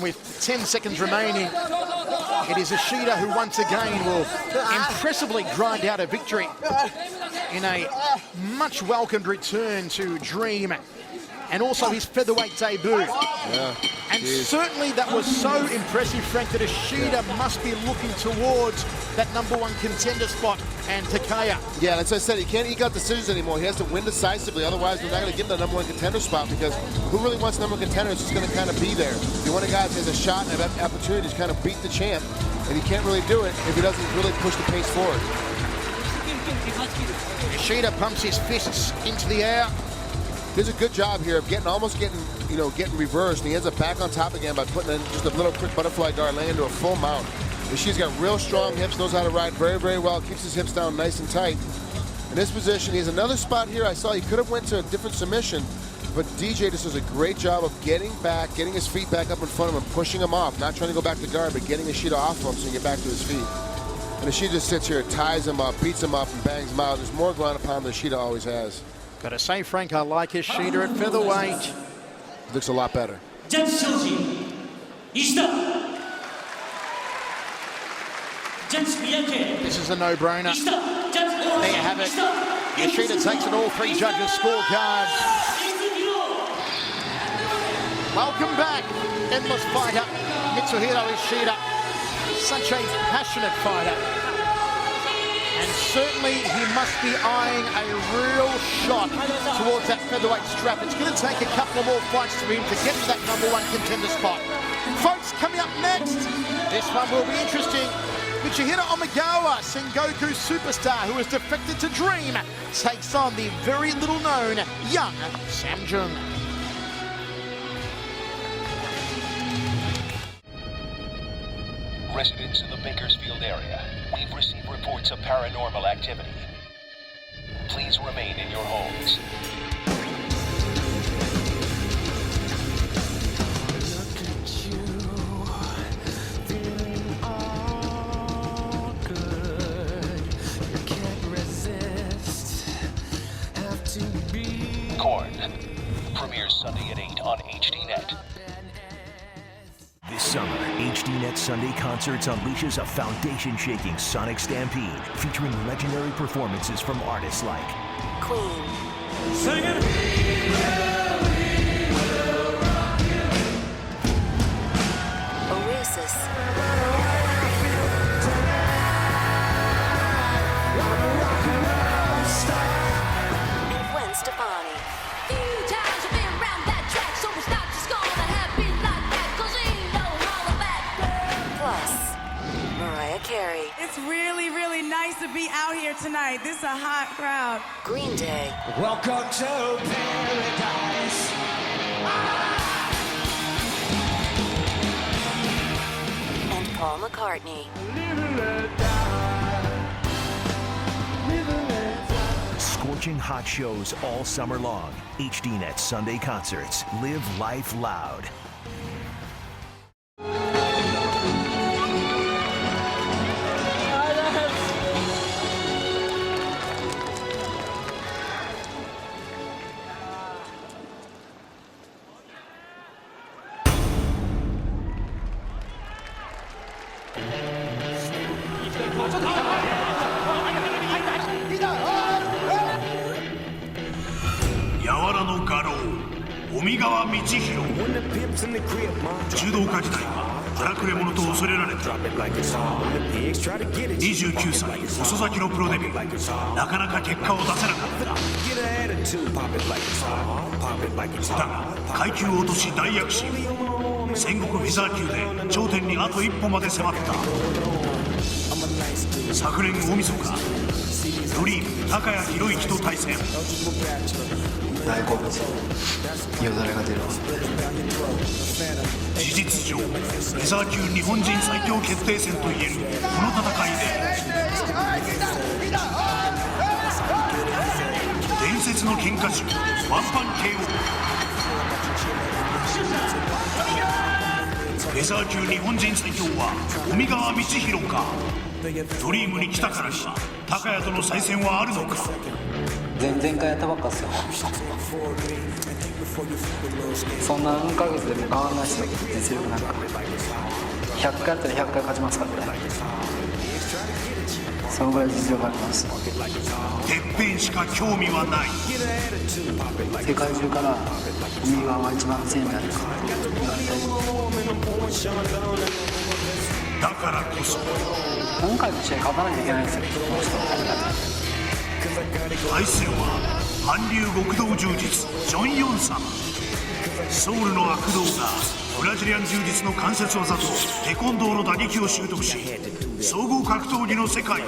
with 10 seconds remaining, it is Ishida who once again will impressively grind out a victory in a much welcomed return to Dream and also his featherweight debut. Yeah, and certainly that was so impressive, Frank, that Ishida must be looking towards that #1 contender spot and Takaya. Yeah, as I said, he can't eke out decisions anymore. He has to win decisively. Otherwise, we're not going to give him the #1 contender spot, because who really wants #1 contender is just going to kind of be there. You want a guy that has a shot and an opportunity to kind of beat the champ, and he can't really do it if he doesn't really push the pace forward. Ishida pumps his fists into the air. He does a good job here of almost getting reversed, and he ends up back on top again by putting in just a little quick butterfly guard, laying into a full mount. Ishida's got real strong hips, knows how to ride very, very well, keeps his hips down nice and tight. In this position, he has another spot here. I saw he could have went to a different submission, but DJ just does a great job of getting back, getting his feet back up in front of him, pushing him off, not trying to go back to guard, but getting Ishida off of him so he can get back to his feet. And Ishida just sits here, ties him up, beats him up, and bangs him out. There's more ground and pound than Ishida always has. Gotta say, Frank, I like Ishida at featherweight. Looks a lot better. This is a no-brainer. There you have it. Ishida takes it all 3 judges' scorecard. Welcome back, endless fighter, Mitsuhiro Ishida. Such a passionate fighter. And certainly he must be eyeing a real shot towards that featherweight strap. It's going to take a couple of more fights for him to get to that #1 contender spot. Folks, coming up next, this one will be interesting. Michihiro Omigawa, Sengoku superstar who has defected to Dream, takes on the very little-known young Samjun. Residents in the Bakersfield area, we've received reports of paranormal activity. Please remain in your homes. Korn premieres Sunday at 8 on HDNet. This summer, HDNet Sunday Concerts unleashes a foundation-shaking sonic stampede featuring legendary performances from artists like Queen, Singing. Oasis, and Gwen Stefani. Carey. It's really, really nice to be out here tonight. This is a hot crowd. Green Day. Welcome to paradise. And Paul McCartney. Scorching hot shows all summer long. HDNet Sunday Concerts. Live life loud.柔道家時代荒くれ者と恐れられた29歳遅咲きのプロデビュー、なかなか結果を出せなかっただが階級を落とし大躍進、戦国フェザー級で頂点にあと一歩まで迫った。昨年大晦日、ドリーム高谷博之と対戦。大好物、よだれが出るわ。事実上フェザー級日本人最強決定戦といえるこの戦いで伝説の喧嘩師ワンパン KO、 フェザー級日本人最強は尾身川道弘か。ドリームに来たからには高谷との再戦はあるのか。前々回やったばっかっすよ。そんな何ヶ月でも変わらないですよ、実力なんか。100回やったら100回勝ちますからね。そのぐらい実力あります。てっぺんしか興味はない。世界中から右側が一番強いんじゃないかと言われたり。だからこそ何回も試合勝たないといけないんですよ、この人のためだけ。対戦は韓流極道柔術ジョン・ヨンさん。ソウルの悪道がブラジリアン柔術の関節技とテコンドーの打撃を習得し、総合格闘技の世界へ。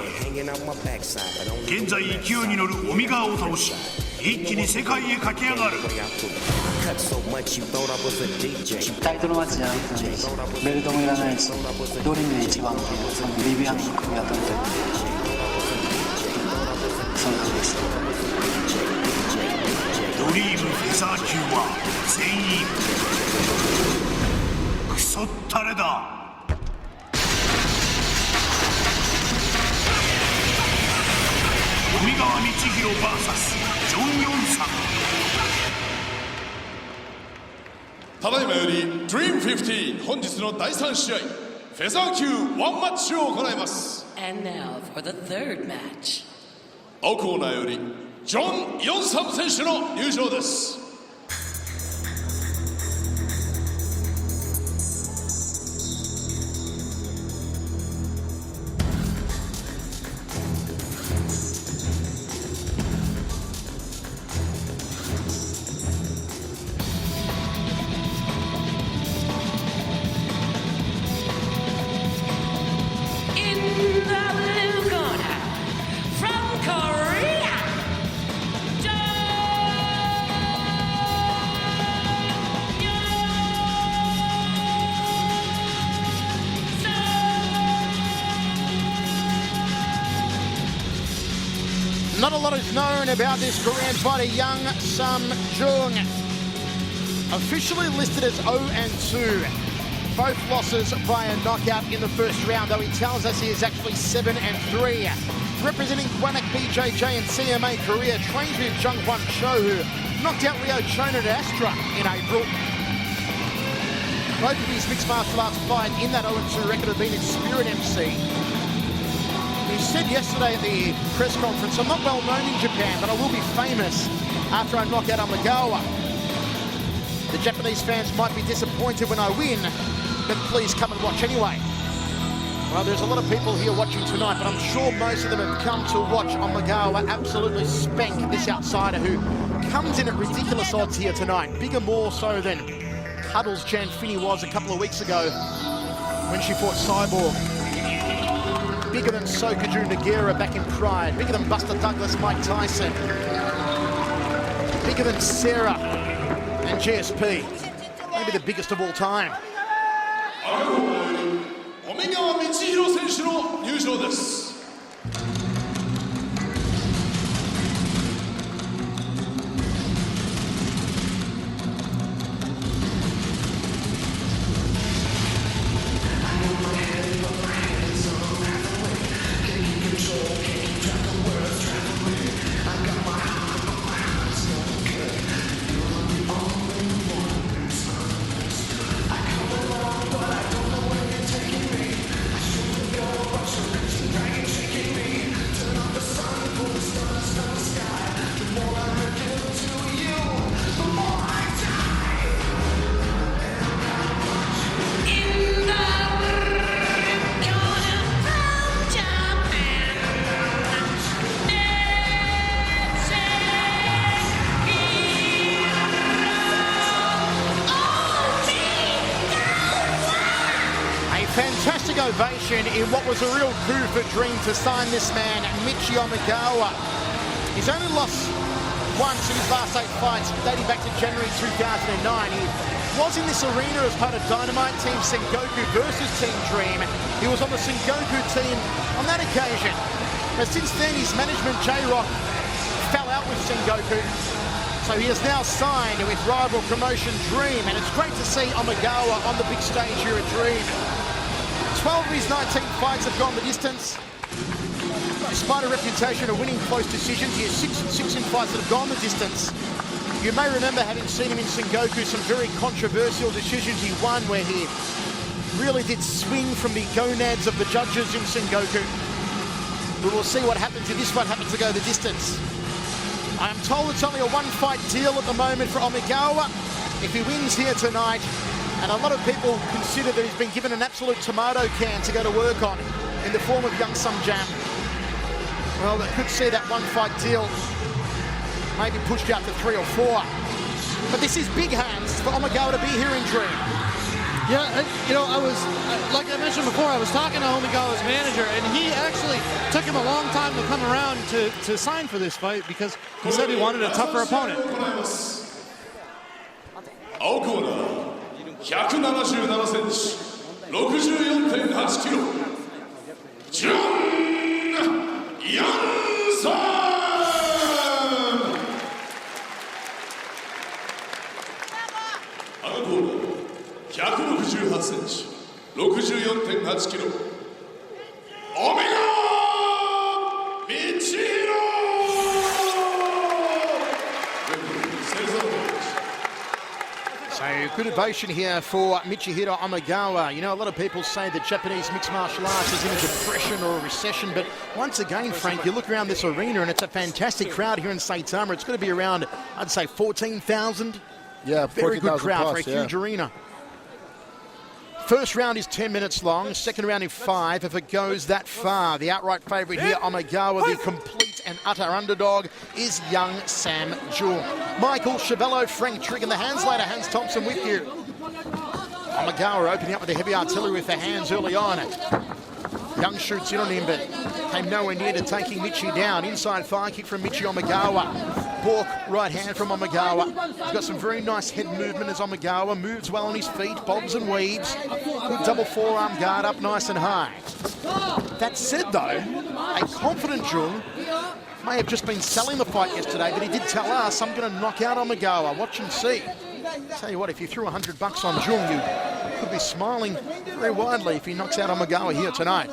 現在勢いに乗るオミガーを倒し、一気に世界へ駆け上がる。タイトルマッチじゃなくてベルトもいらないし、ドリームで一番っていうそのビビアンの首が取れてる、その時でした。ドリームフェザー級は全員クソったれだ。海川道弘 VS ジョン・ヨンさん。ただいまより Dream15 本日の第3試合フェザー級ワンマッチを行います。 And now for the third match. 青コーナーよりジョン・ヨンサム選手の入場です。Not a lot is known about this Korean fighter, Young Sum Jung. Officially listed as 0-2. Both losses via knockout in the first round, though he tells us he is actually 7-3. Representing Gwanak BJJ and CMA Korea, trains with Jungwon Cho, who knocked out Ryo Chonan at Astra in April. Both of his mixed martial arts fight in that 0-2 record have been in Spirit MC. He said yesterday at the press conference, I'm not well known in Japan, but I will be famous after I knock out Amagawa. The Japanese fans might be disappointed when I win, but please come and watch anyway. Well, there's a lot of people here watching tonight, but I'm sure most of them have come to watch Amagawa absolutely spank this outsider who comes in at ridiculous odds here tonight. Bigger more so than Cuddles Jan Finney was a couple of weeks ago when she fought Cyborg. Bigger than Sokaju Nagira back in Pride. Bigger than Buster Douglas, Mike Tyson. Bigger than Sarah and GSP. Maybe the biggest of all time. 海川道弘選手の入場です。Fantastic ovation in what was a real coup for Dream to sign this man, Michi Amagawa. He's only lost once in his last 8 fights, dating back to January 2009. He was in this arena as part of Dynamite Team Sengoku versus Team Dream. He was on the Sengoku team on that occasion. But since then, his management, J-Rock, fell out with Sengoku. So he is now signed with rival promotion Dream, and it's great to see Amagawa on the big stage here at Dream. 12 of his 19 fights have gone the distance. Despite a reputation of winning close decisions, he has 6-6 in fights that have gone the distance. You may remember having seen him in Sengoku, some very controversial decisions he won where he really did swing from the gonads of the judges in Sengoku. But we'll see what happens if this one happens to go the distance. I am told it's only a one-fight deal at the moment for Omigawa. If he wins here tonight, and a lot of people consider that he's been given an absolute tomato can to go to work on in the form of Young Sung Jam. Well, that could see that one-fight deal maybe pushed out to 3 or 4. But this is big hands for Omigawa to be here in Dream. Yeah, you know, like I mentioned before, I was talking to Omigawa's manager, and he actually took him a long time to come around to sign for this fight because he said he wanted a tougher opponent. 青コーナー177センチ 64.8 キロジュン・ヤンさん赤コーナー168センチ 64.8 キロオメガミチヒロ So good ovation here for Michihiro Omigawa. You know, a lot of people say that Japanese mixed martial arts is in a depression or a recession, but once again, Frank, you look around this arena and it's a fantastic crowd here in Saitama. It's going to be around, I'd say, 14,000. Yeah, 14,000 very good crowd plus, for a huge arena. First round is 10 minutes long, second round is 5 if it goes that far. The outright favourite here, Omigawa, the complete and utter underdog, is young Sam Jung. Michael Chavello, Frank Trigg, and the hands later, Hans Thompson with you. Omigawa opening up with the heavy artillery with the hands early on. Young shoots in on him, but came nowhere near to taking Michi down. Inside fire kick from Michi Omigawa. Bork right hand from Omigawa. He's got some very nice head movement as Omigawa moves well on his feet, bobs and weaves. Good double forearm guard up nice and high. That said though, a confident Jung may have just been selling the fight yesterday, but he did tell us, I'm going to knock out Omigawa. Watch and see. Tell you what, if you threw $100 on Jung, you could be smiling very widely if he knocks out Omigawa here tonight.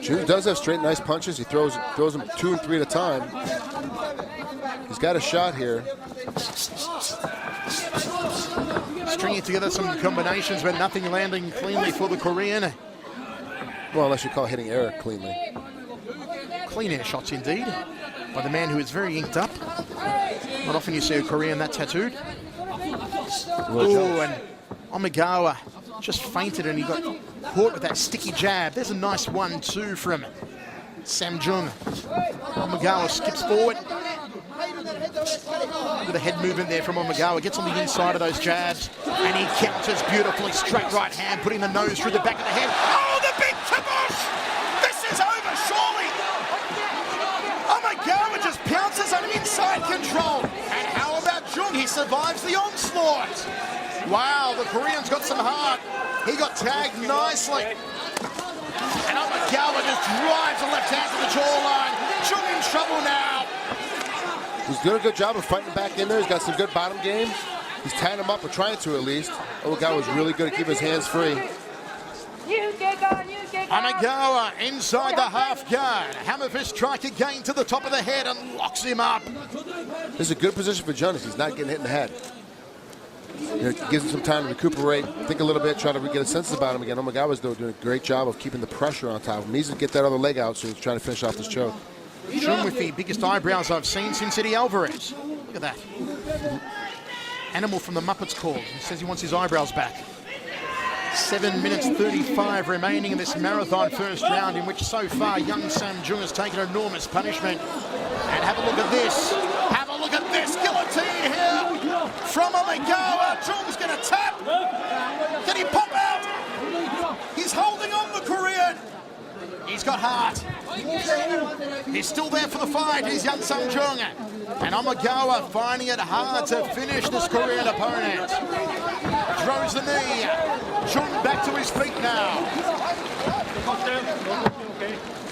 Jung does have straight, nice punches. He throws them 2 and 3 at a time. He's got a shot here. Stringing together some combinations, but nothing landing cleanly for the Korean. Well, unless you call hitting air cleanly. Clean air shots indeed, by the man who is very inked up. Not often you see a Korean that tattooed. Oh, and Omigawa just fainted and he got caught with that sticky jab. There's a nice 1-2 from Sam Jung. Omigawa skips forward. With a head movement there from Omigawa. Gets on the inside of those jabs and he counters beautifully. Straight right hand, putting the nose through the back of the head. Oh, the big kibosh! This is over, surely! Omigawa just pounces on inside control. And how about Jung? He survives the onslaught. Wow, the Korean's got some heart. He got tagged nicely. And Omigawa just drives the left hand to the jawline. Jung in trouble now. He's doing a good job of fighting back in there. He's got some good bottom game. He's tying him up, or trying to at least. Omigawa's really good at keeping his hands free. Omigawa inside the half guard. Hammer fist strike again to the top of the head and locks him up. This is a good position for Jonas. He's not getting hit in the head. It gives him some time to recuperate, think a little bit, try to get a sense about him again. Omigawa's doing a great job of keeping the pressure on top of him. He needs to get that other leg out, so he's trying to finish off this choke. Jung with the biggest eyebrows I've seen since Eddie Alvarez. Look at that. Animal from the Muppets called. He says he wants his eyebrows back. 7 minutes 35 remaining in this marathon first round, in which so far young Sam Jung has taken enormous punishment. And have a look at this. Have a look at this. Guillotine here from Omigawa. Jung's going to tap. Can he pop out? He's holding on, the Korean. He's got heart. He's still there for the fight. He's young Sung Jung. And Omigawa finding it hard to finish this Korean opponent. Throws the knee. Jung back to his feet now.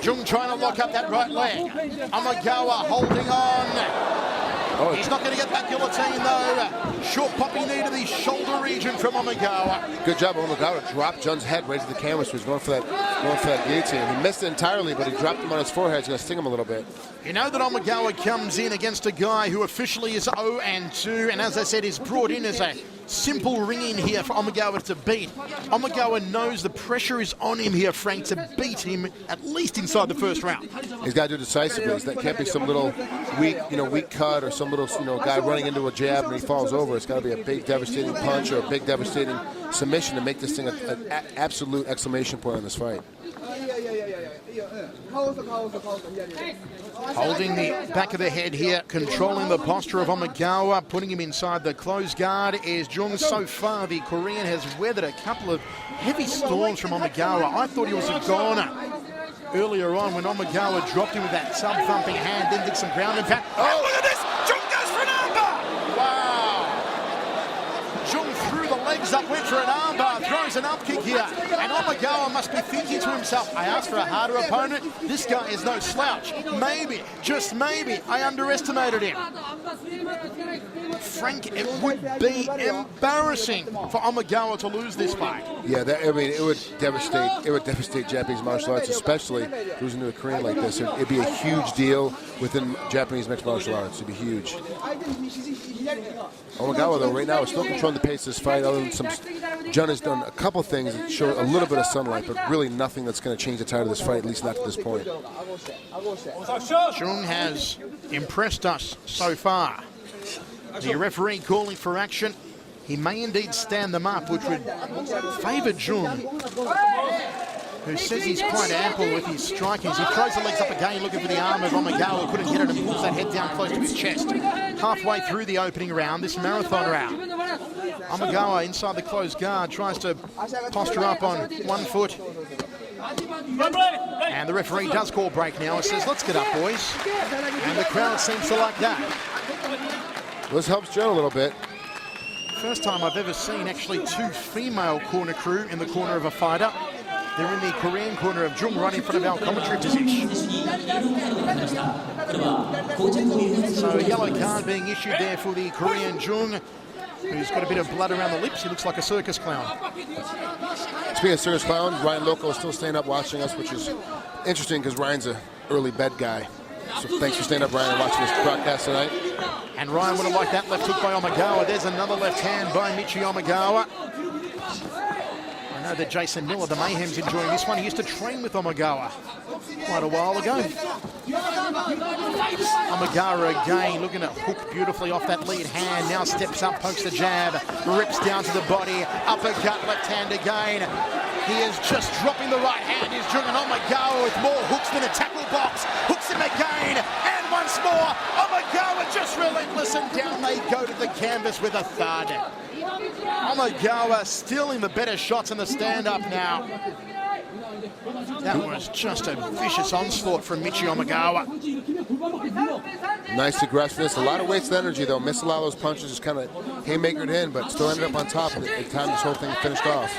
Jung trying to lock up that right leg. Omigawa holding on. Oh, He's not going to get that guillotine, though. Short poppy knee to the shoulder region from Omagawa. Good job, Omagawa dropped Jun's head right to the canvas. He was going for that guillotine. He missed it entirely, but he dropped him on his forehead. It's going to sting him a little bit. You know that Omagawa comes in against a guy who officially is 0-2, and as I said, is brought in as a simple ring in here for Omagawa to beat. Omagawa knows the pressure is on him here, Frank, to beat him at least inside the first round. He's got to do it decisively. That can't be some little weak cut or some little guy running into a jab and he falls over. It's got to be a big devastating punch or a big devastating submission to make this thing an absolute exclamation point on this fight. Holding the back of the head here, controlling the posture of Omagawa, putting him inside the closed guard is Jung. So far, the Korean has weathered a couple of heavy storms from Omagawa. I thought he was a goner earlier on when Omagawa dropped him with that sub-thumping hand, then did some ground and pound. Oh, look at this! Jung goes for an armbar! Wow! Jung threw the legs up, went for an armbar, throws an up kick here, and Omagawa must be thinking to himself, I asked for a harder opponent, this guy is no slouch. Maybe, just maybe, I underestimated him. Frank, it would be embarrassing for Omagawa to lose this fight. Yeah, it would devastate Japanese martial arts, especially losing to a Korean like this. It'd be a huge deal within Japanese mixed martial arts. It'd be huge. Omagawa, though, right now is still controlling the pace of this fight. Other than Jun has done a couple things that show a little bit of sunlight, but really nothing that's going to change the tide of this fight, at least not to this point. Jung has impressed us so far. The referee calling for action. He may indeed stand them up, which would favour Jung, who says he's quite ample with his strikings. He throws the legs up again, looking for the arm of Omagawa, couldn't get it, and pulls that head down close to his chest. Halfway through the opening round, this marathon round, Omagawa inside the closed guard tries to posture up on one foot. And the referee does call break now and says, let's get up, boys. And the crowd seems to like that. This helps Jun a little bit. First time I've ever seen actually two female corner crew in the corner of a fighter. They're in the Korean corner of Jung, right in front of our commentary position. So a yellow card being issued there for the Korean Jung, who's got a bit of blood around the lips. He looks like a circus clown. Speaking of circus clowns, Ryan Loco is still staying up watching us, which is interesting because Ryan's an early bed guy. So thanks for staying up, Ryan, and watching this broadcast tonight. And Ryan would have liked that left hook by Omagawa. There's another left hand by Michi Omagawa. I know that Jason Miller, the Mayhem's enjoying this one. He used to train with Omagawa quite a while ago. Omagawa again looking to hook beautifully off that lead hand. Now steps up, pokes the jab, rips down to the body, uppercut, left hand again. He is just dropping the right hand. He's Jung, and Omagawa with more hooks than a tackle box. Hooks him again, and once more. Omagawa just relentless, and down they go to the canvas with a thud. Omagawa still in the better shots in the stand-up now. That was just a vicious onslaught from Michi Omagawa. Nice aggressiveness, a lot of wasted energy though. Missed a lot of those punches, just kind of haymakered in, but still ended up on top at the time this whole thing finished off.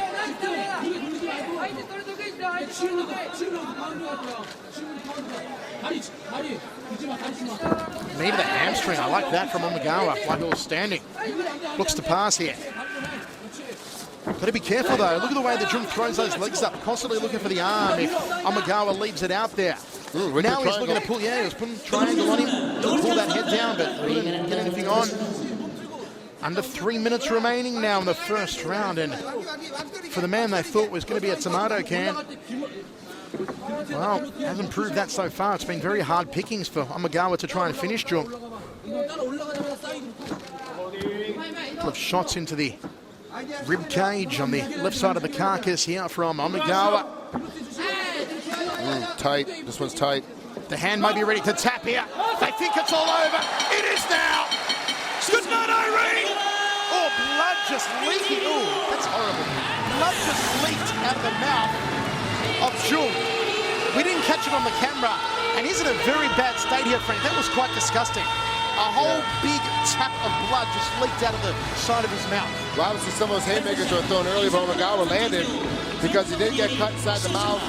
Knee to the hamstring, I like that from Omagawa, while he was standing. Looks to pass here. Got to be careful though. Look at the way that Jung throws those legs up, constantly looking for the arm if Omagawa leaves it out there. Now he's looking to pull, he was putting a triangle on him, to pull that head down, but couldn't get anything on. Under 3 minutes remaining now in the first round, and for the man they thought was going to be a tomato can, well, hasn't proved that so far. It's been very hard pickings for Omagawa to try and finish Jung. Couple of shots into the rib cage on the left side of the carcass here from Omagawa. Tight, this one's tight. The hand may be ready to tap here. They think it's all over. It is now. Good night, Irene. Oh, blood just leaking. Oh, that's horrible. Blood just leaked out of the mouth of Jung. We didn't catch it on the camera, and he's in a very bad state here, Frank. That was quite disgusting. A whole big tap of blood just leaked out of the side of his mouth. Well, obviously some of those haymakers were thrown early, but Omagawa landed because he did get cut inside the mouth.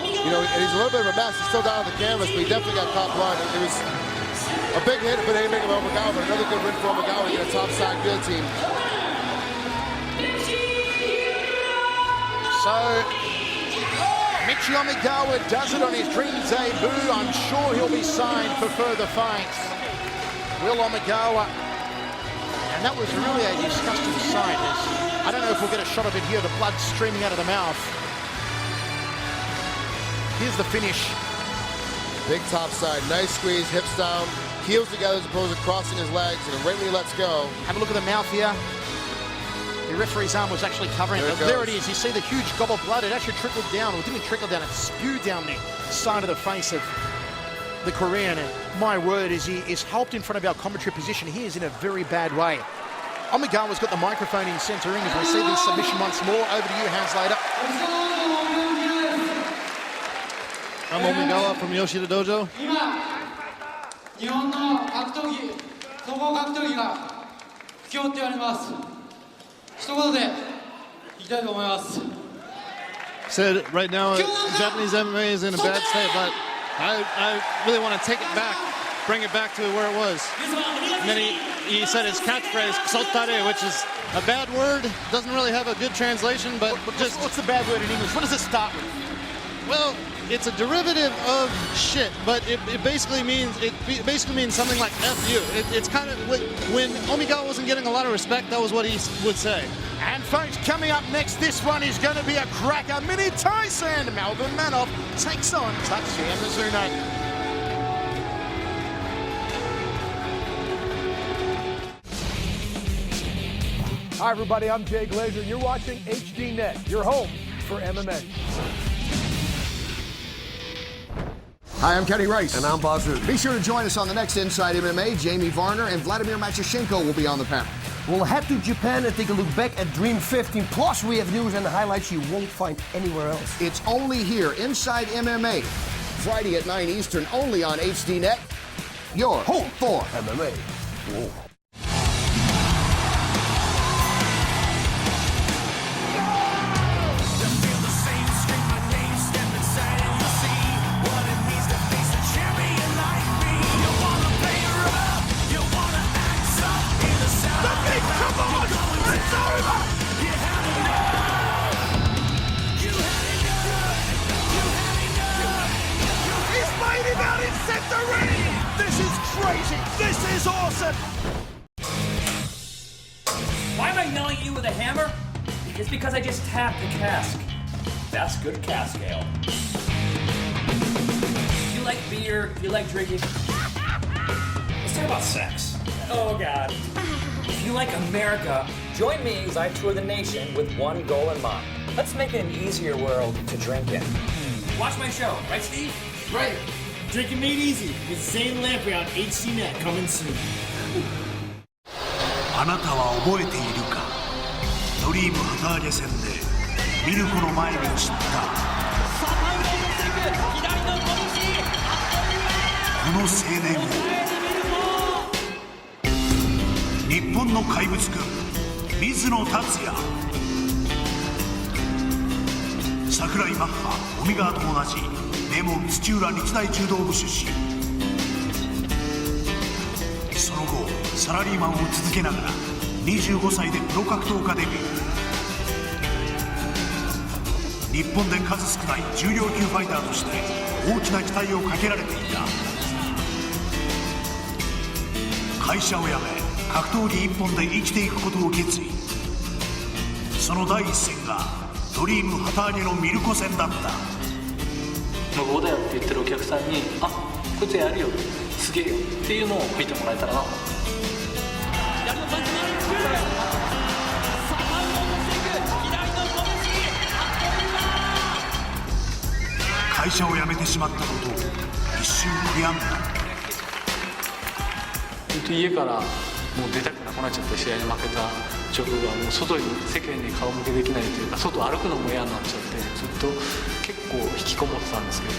You know, and he's a little bit of a mess. He's still down on the canvas, but he definitely got caught blood. It was A big hit for the haymaker of Omagawa, but another good win for Omagawa. Get a top side guillotine. So, Michi Omagawa does it on his dream debut. I'm sure he'll be signed for further fights. Will Omagawa. And that was really a disgusting sight. I don't know if we'll get a shot of it here, the blood streaming out of the mouth. Here's the finish. Big top side, nice squeeze, hips down, heels together as opposed to crossing his legs, and right when he lets go. Have a look at the mouth here. The referee's arm was actually covering it. There it is. You see the huge gob of blood. It actually trickled down. Well, it didn't trickle down. It spewed down the side of the face of the Korean. And my word, is he is helped in front of our commentary position. He is in a very bad way. Omagawa's got the microphone in center ring as we see this submission once more. Over to you, Hans Later. I'm Omagawa from Yoshida Dojo. 日本の格闘技、総合格闘技が不況って言われます。一言で言いたいと思います。 Said right now Japanese MMA is in a bad state, but I really want to take it back, bring it back to where it was. And then he said his catchphrase, "Kusotare," which is a bad word, doesn't really have a good translation, but just... What's the bad word in English? What does it start with? Well, it's a derivative of shit, but it basically means something like F you. It's kind of when Omagawa wasn't getting a lot of respect, that was what he would say. And folks, coming up next, this one is going to be a cracker. Mini Tyson, Melvin Manoff takes on Tatsuya Mizuno. Hi everybody, I'm Jay Glazer, and you're watching HDNet, your home for MMA. Hi, I'm Kenny Rice. And I'm Bazoo. Be sure to join us on the next Inside MMA. Jamie Varner and Vladimir Machashenko will be on the panel. We'll head to Japan and take a look back at Dream 15. Plus, we have news and highlights you won't find anywhere else. It's only here, Inside MMA. Friday at 9 Eastern, only on HDNet. Your home for MMA. Whoa. This is crazy! This is awesome! Why am I yelling at you with a hammer? It's because I just tapped the cask. That's good cask ale. You like beer, you like drinking. Let's talk about sex. Oh God. If you like America, join me as I tour the nation with one goal in mind. Let's make it an easier world to drink in. Watch my show, right Steve? Right. Drinking Made Easy with Zane Lamprey on HDNet coming soon. あなたは覚えているかドリーム旗揚げ戦でミルコの前に散ったこの青年を日本の怪物軍水野達也桜井マッハ尾身川と同じ名門土浦日大柔道部出身その後サラリーマンを続けながら25歳でプロ格闘家デビュー日本で数少ない重量級ファイターとして大きな期待をかけられていた会社を辞め格闘技一本で生きていくことを決意その第一戦がドリーム旗揚げのミルコ戦だった無謀だよって言ってるお客さんにあこいつやるよすげえよっていうのを見てもらえたらな会社を辞めてしまったことを一瞬悔やんだ家からもう出たくなくなっちゃって試合に負けた直後はもう外に世間に顔向けできないというか外歩くのも嫌になっちゃってずっと結構引きこもってたんですけど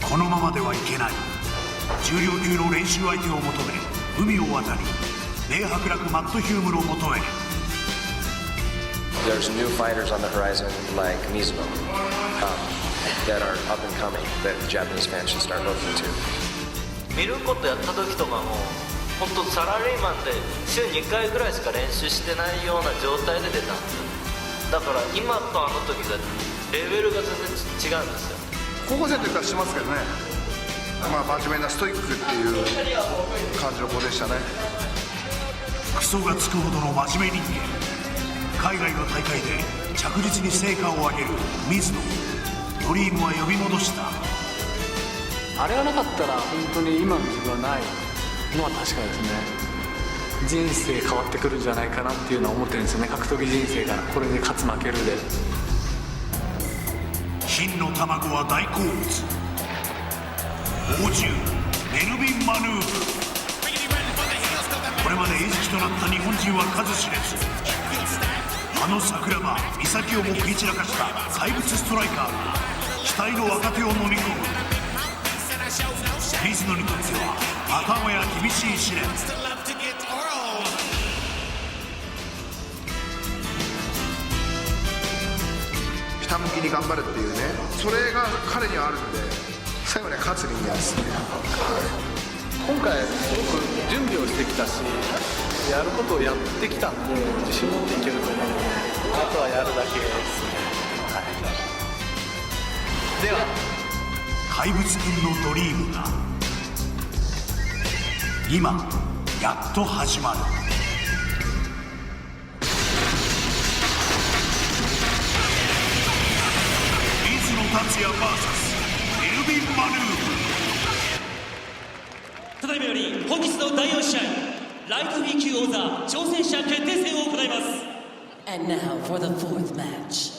このままではいけない重量級の練習相手を求め海を渡り名伯楽マット・ヒュームのもとへ There's new fighters on the horizon like Mizuno that are up and coming that Japanese fans should start looking to. 見ることやった時とかも本当サラリーマンで週2回ぐらいしか練習してないような状態で出たんですよ。だから今とあの時がレベルが全然違うんですよ。高校生の時からしてますけどね、真面目なストイックっていう感じの子でしたね。クソがつくほどの真面目人間、海外の大会で着実に成果を上げる水野。ドリームは呼び戻した。あれがなかったら本当に今の自分はないのは確かですね。人生変わってくるんじゃないかなっていうのは思ってるんですよね。格闘技人生がこれで勝つ負けるで。金の卵は大好物。猛獣メルビン・マヌーブ。これまで餌食となった日本人は数知れず、あの桜庭美咲をも食い散らかした怪物ストライカーが期待の若手を飲み込む。水野にとってはまたもや厳しい試練。ひたむきに頑張るっていうね、それが彼にはあるんで、最後には勝つ人間ですね。今回すごく準備をしてきたし、やることをやってきたんで自信持っていけると思うので、あとはやるだけですね。はい、では怪物くんのドリームが今やっと始まる。水野達也 VS メルビン・マヌーブ。ただいまより本日の第4試合、ライト B 級王座挑戦者決定戦を行います。 And now for the fourth match.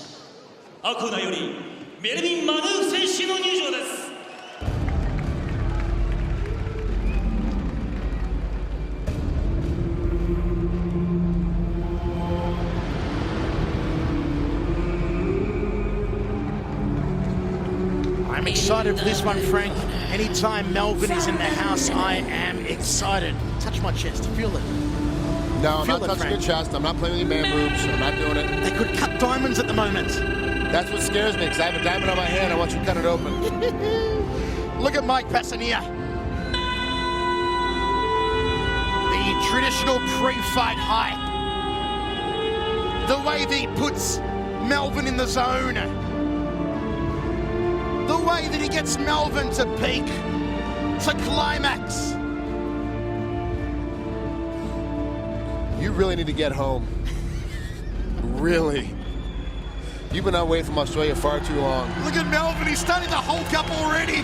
赤コーナーよりメルビン・マヌーブ選手の入場です。I'm excited for this one, Frank. Anytime Melvin is in the house, I am excited. Touch my chest, feel it. No, I'm not touching your chest. I'm not playing with your man boobs. I'm not doing it. They could cut diamonds at the moment. That's what scares me, because I have a diamond on my hand. I want you to cut it open. Look at Mike Passania. The traditional pre-fight hype. The way that he puts Melvin in the zone. The way that he gets Melvin to peak, to climax. You really need to get home. Really. You've been away from Australia far too long. Look at Melvin, he's starting to hulk up already.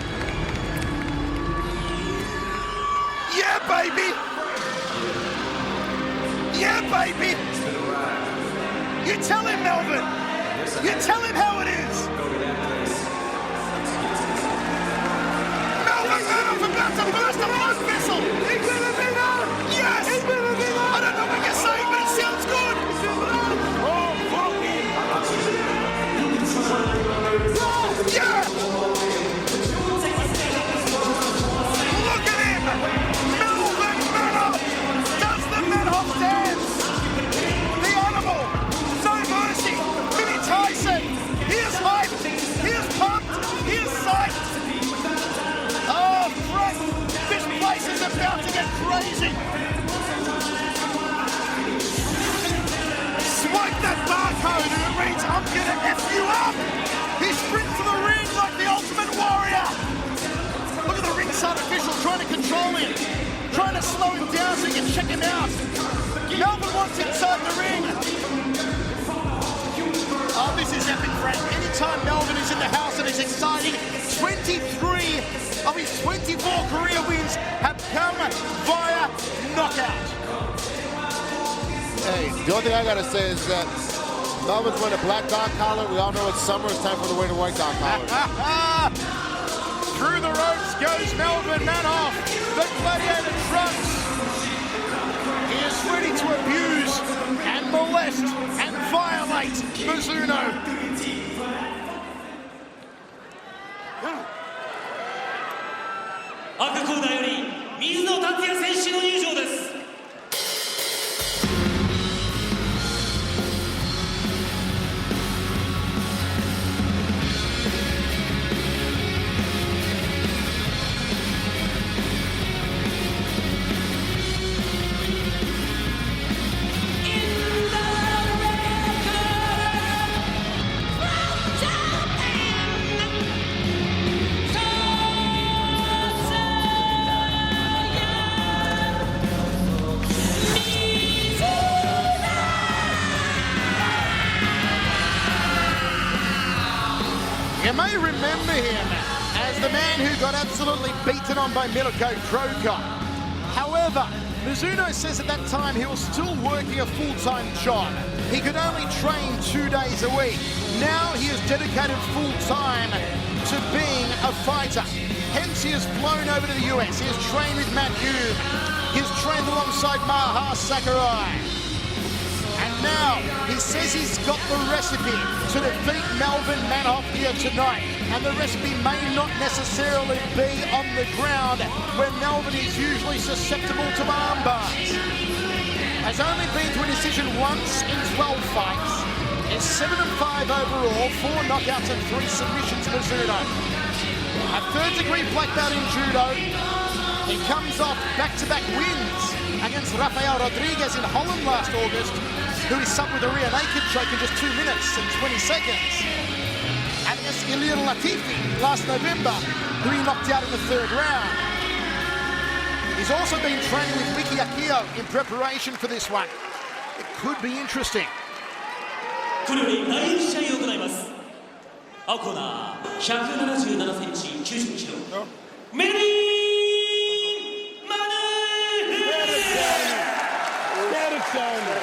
Yeah, baby. Yeah, baby. You tell him, Melvin. You tell him how it is. I'm about to burst a blood vessel! Yes! I don't know what you're saying, but it sounds good! Yeah! Look at him! Melvin Manoff does the Manoff dance! The animal! No mercy! Mini Tyson! He is hyped! He is pumped! He is psyched! Oh, Frank, this place is about to get crazy. Swipe that barcode and it reads, I'm gonna F you up. He sprints to the ring like the Ultimate Warrior. Look at the ringside official trying to control him, trying to slow him down so he can check him out. Melvin wants inside the ring. Oh, this is epic, Frank. Anytime Melvin is in the house, it is exciting. 23 of his 24 career wins have come via knockout. Hey, the only thing I gotta say is that Melvin's wearing a black dog collar. We all know it's summer. It's time for the wear the white dog collar. Through the ropes goes Melvin Manoff, the gladiator trunks. He is ready to abuse and molest and violate Mizuno. 赤コーナーより水野達也選手の入場です。You may remember him as the man who got absolutely beaten on by Milko Krokop. However, Mizuno says at that time he was still working a full-time job. He could only train 2 days a week. Now he is dedicated full-time to being a fighter. Hence he has flown over to the US. He has trained with Matt Hume. He has trained alongside Maha Sakurai. And now he says he's got the recipe to defeat Melvin Manhoff here tonight. And the recipe may not necessarily be on the ground where Melvin is usually susceptible to arm bars. Has only been to a decision once in 12 fights. Is 7-5 overall, 4 knockouts and 3 submissions Mizuno. A third-degree black belt in judo. He comes off back-to-back wins against Rafael Rodriguez in Holland last August, who he subbed with a rear naked choke in just 2 minutes and 20 seconds. And against Ilir Latifi last November, who he knocked out in the 3rd round. He's also been training with Miki Akio in preparation for this one. It could be interesting. これより第1試合を行います。青コーナー177センチ90キロメリーマヌ赤コーナ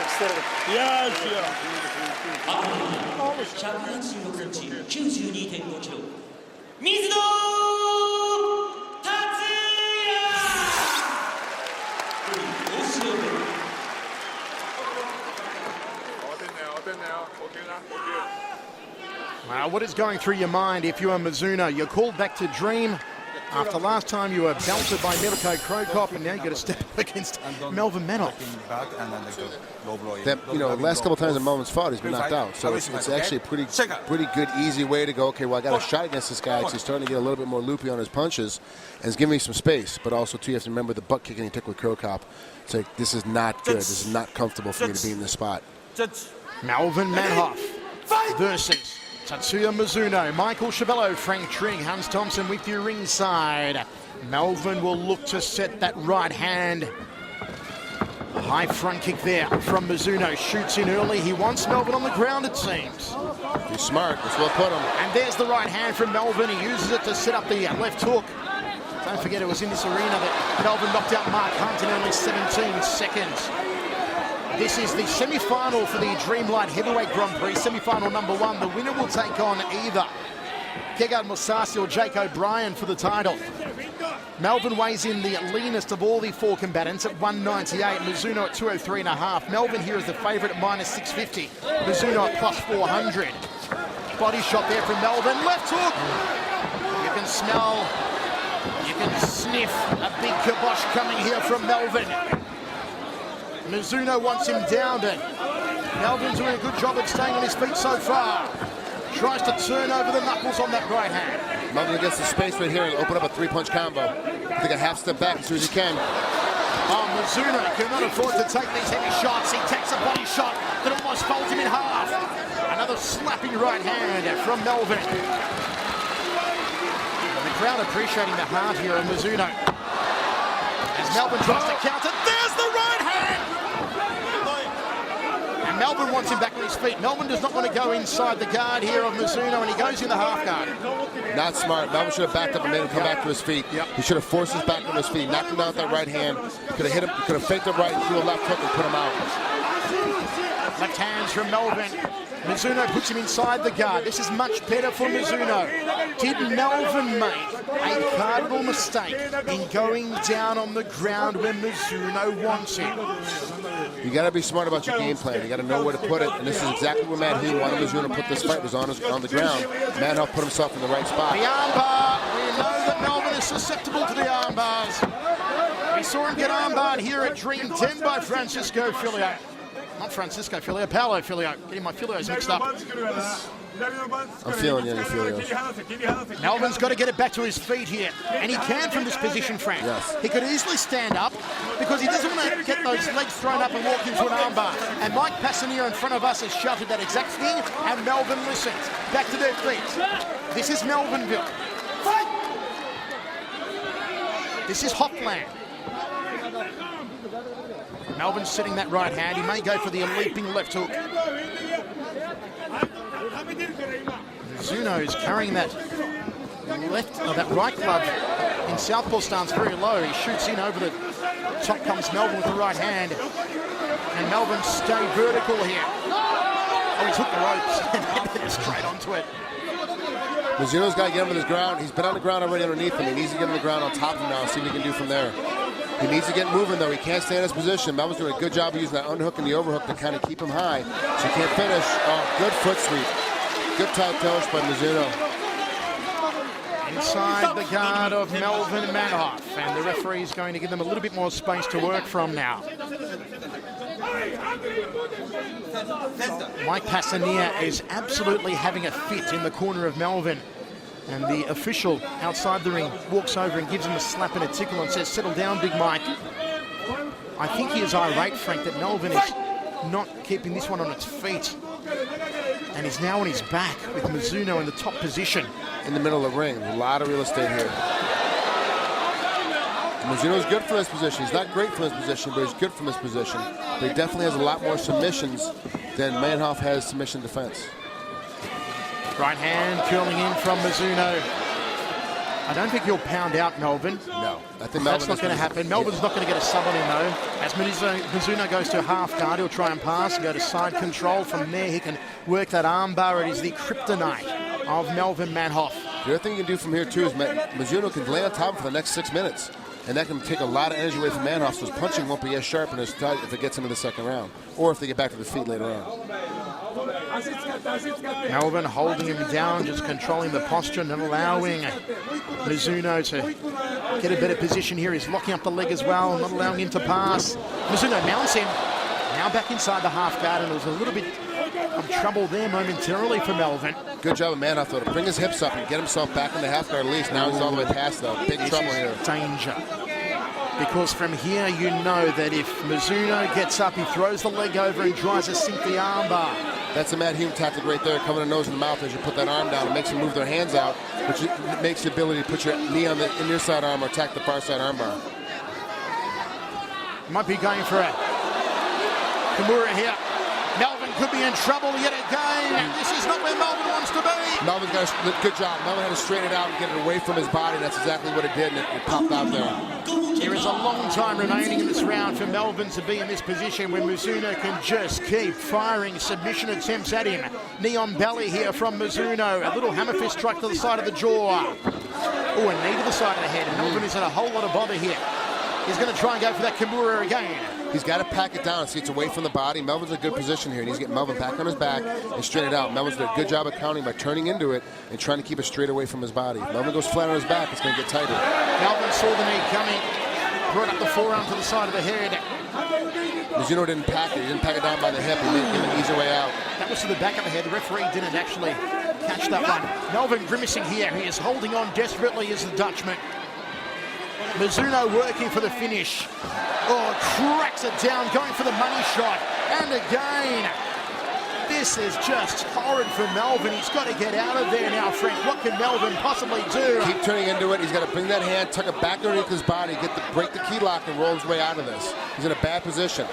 ー186センチ92.5キロ水野達也。 Well, what is going through your mind if you are Mizuno? You're called back to Dream after last time you were belted by Milko Krokop, and now you've got to step up against Melvin Manhoff. That, you know, the last couple times that Melvin's fought, he's been knocked out. So it's actually a pretty good, easy way to go, okay, well, I got a shot against this guy because he's starting to get a little bit more loopy on his punches and he's giving me some space. But also, too, you have to remember the butt kicking he took with Krokop. It's like, this is not good. This is not comfortable for me to be in this spot. Melvin Manhoff versus Tatsuya Mizuno. Michael Chavello, Frank Tring, Hans Thompson with you ringside. Melvin will look to set that right hand. A high front kick there from Mizuno. Shoots in early. He wants Melvin on the ground, it seems. He's smart. That's well put him. And there's the right hand from Melvin. He uses it to set up the left hook. Don't forget it was in this arena that Melvin knocked out Mark Hunt in only 17 seconds. This is the semi-final for the Dreamlight Heavyweight Grand Prix, semi-final number 1. The winner will take on either Gegard Mousasi or Jake O'Brien for the title. Melvin weighs in the leanest of all the 4 combatants at 198, Mizuno at 203.5. Melvin here is the favourite at minus 650, Mizuno at plus 400. Body shot there from Melvin, left hook. You can smell, you can sniff a big kibosh coming here from Melvin. Mizuno wants him down, and Melvin's doing a good job of staying on his feet so far. Tries to turn over the knuckles on that right hand. Melvin gets the space right here and open up a 3-punch combo. Take a half step back as soon as he can. Oh, Mizuno cannot afford to take these heavy shots. He takes a body shot that almost folds him in half. Another slapping right hand from Melvin. The crowd appreciating the heart here of Mizuno. As Melvin tries to counter, there's the right hand! And Melvin wants him back on his feet. Melvin does not want to go inside the guard here of Mizuno, and he goes in the half guard. Not smart. Melvin should have backed up and made him come back to his feet. He should have forced his back on his feet, knocked him down with that right hand. Could have hit him, could have faked him right, threw a left hook and put him out. Left hands from Melvin. Mizuno puts him inside the guard. This is much better for Mizuno. Did Melvin make a cardinal mistake in going down on the ground when Mizuno wants him? You got to be smart about your game plan. You got to know where to put it, and this is exactly where Matt Hume wanted Mizuno to put this fight, was on the ground. Manhoff put himself in the right spot. The armbar. We know that Melvin is susceptible to the armbars. We saw him get armbarred here at Dream 10 by Francisco Filio. Not Francisco Filio, Paolo Filio. Getting my Filios mixed up. I'm feeling you, Filio. Melvin's got to get it back to his feet here. And he can from this position, Frank. Yes. He could easily stand up because he doesn't want to get those legs thrown up and walk into an armbar. And Mike Passanier in front of us has shouted that exact thing, and Melvin listens. Back to their feet. This is Melvinville. This is Hopland. Melvin's setting that right hand. He may go for the leaping left hook. Mizuno is carrying that right glove in southpaw stance very low. He shoots in over the top, comes Melvin with the right hand, and Melvin stay vertical here. Oh, he took the ropes and straight onto it. Mizuno's got to get him on his ground. He's been on the ground already underneath him. He needs to get on the ground on top of him now and see what he can do from there. He needs to get moving, though. He can't stay in his position. Melvin's doing a good job of using that underhook and the overhook to kind of keep him high, so he can't finish. Oh, good foot sweep. Good tight toes by Mizuno. Inside the guard of Melvin Manoff, and the referee's going to give them a little bit more space to work from now. Mike Passanier is absolutely having a fit in the corner of Melvin, and the official outside the ring walks over and gives him a slap and a tickle and says, "Settle down, Big Mike." I think he is irate, Frank, that Melvin is not keeping this one on its feet, and he's now on his back with Mizuno in the top position. In the middle of the ring, a lot of real estate here. Mizuno's good for this position. He's not great for this position, but he's good from this position. But he definitely has a lot more submissions than Manoff has submission defense. Right hand curling in from Mizuno. I don't think he'll pound out Melvin. No, I think that's not going to happen. Melvin's not going to get a sub on him, though. As Mizuno goes to half guard, he'll try and pass and go to side control. From there, he can work that arm bar. It is the kryptonite of Melvin Manoff. The other thing you can do from here, too, is Mizuno can lay on top for the next 6 minutes. And that can take a lot of energy away from Manoff, so his punching won't be as sharp and as tight if it gets into the second round, or if they get back to the feet later on. Melvin holding him down, just controlling the posture, not allowing Mizuno to get a better position here. He's locking up the leg as well, not allowing him to pass. Mizuno mounts him. Now back inside the half guard, and there was a little bit of trouble there momentarily for Melvin. Good job of Manoff, though, to bring his hips up and get himself back in the half guard at least. Now he's all the way past, though. Big trouble here. Danger. Because from here, you know that if Mizuno gets up, he throws the leg over and tries to sink the arm bar. That's a Matt Hume tactic right there, covering the nose and the mouth as you put that arm down. It makes them move their hands out, which makes the ability to put your knee on the near side arm or attack the far side arm bar. Might be going for a Kimura here. Melvin could be in trouble yet again. This is not where Melvin wants to be. Melvin's got a good job. Melvin had to straighten it out and get it away from his body. That's exactly what it did, and it popped out there. There is a long time remaining in this round for Melvin to be in this position where Mizuno can just keep firing submission attempts at him. Knee on belly here from Mizuno. A little hammer fist strike to the side of the jaw. Oh, a knee to the side of the head. And Melvin is in a whole lot of bother here. He's going to try and go for that Kimura again. He's got to pack it down so it's away from the body. Melvin's in a good position here. He needs to get Melvin back on his back and straighten it out. Melvin's did a good job of counting by turning into it and trying to keep it straight away from his body. If Melvin goes flat on his back, it's going to get tighter. Melvin saw the knee coming, brought up the forearm to the side of the head. Mizuno didn't pack it. He didn't pack it down by the hip. He made an easy way out. That was to the back of the head. The referee didn't actually catch that one. Melvin grimacing here. He is holding on desperately as the Dutchman. Mizuno working for the finish. Oh, cracks it down, going for the money shot. And again, this is just horrid for Melvin. He's got to get out of there now, Frank. What can Melvin possibly do? Keep turning into it. He's got to bring that hand, tuck it back underneath his body, break the key lock, and roll his way out of this. He's in a bad position.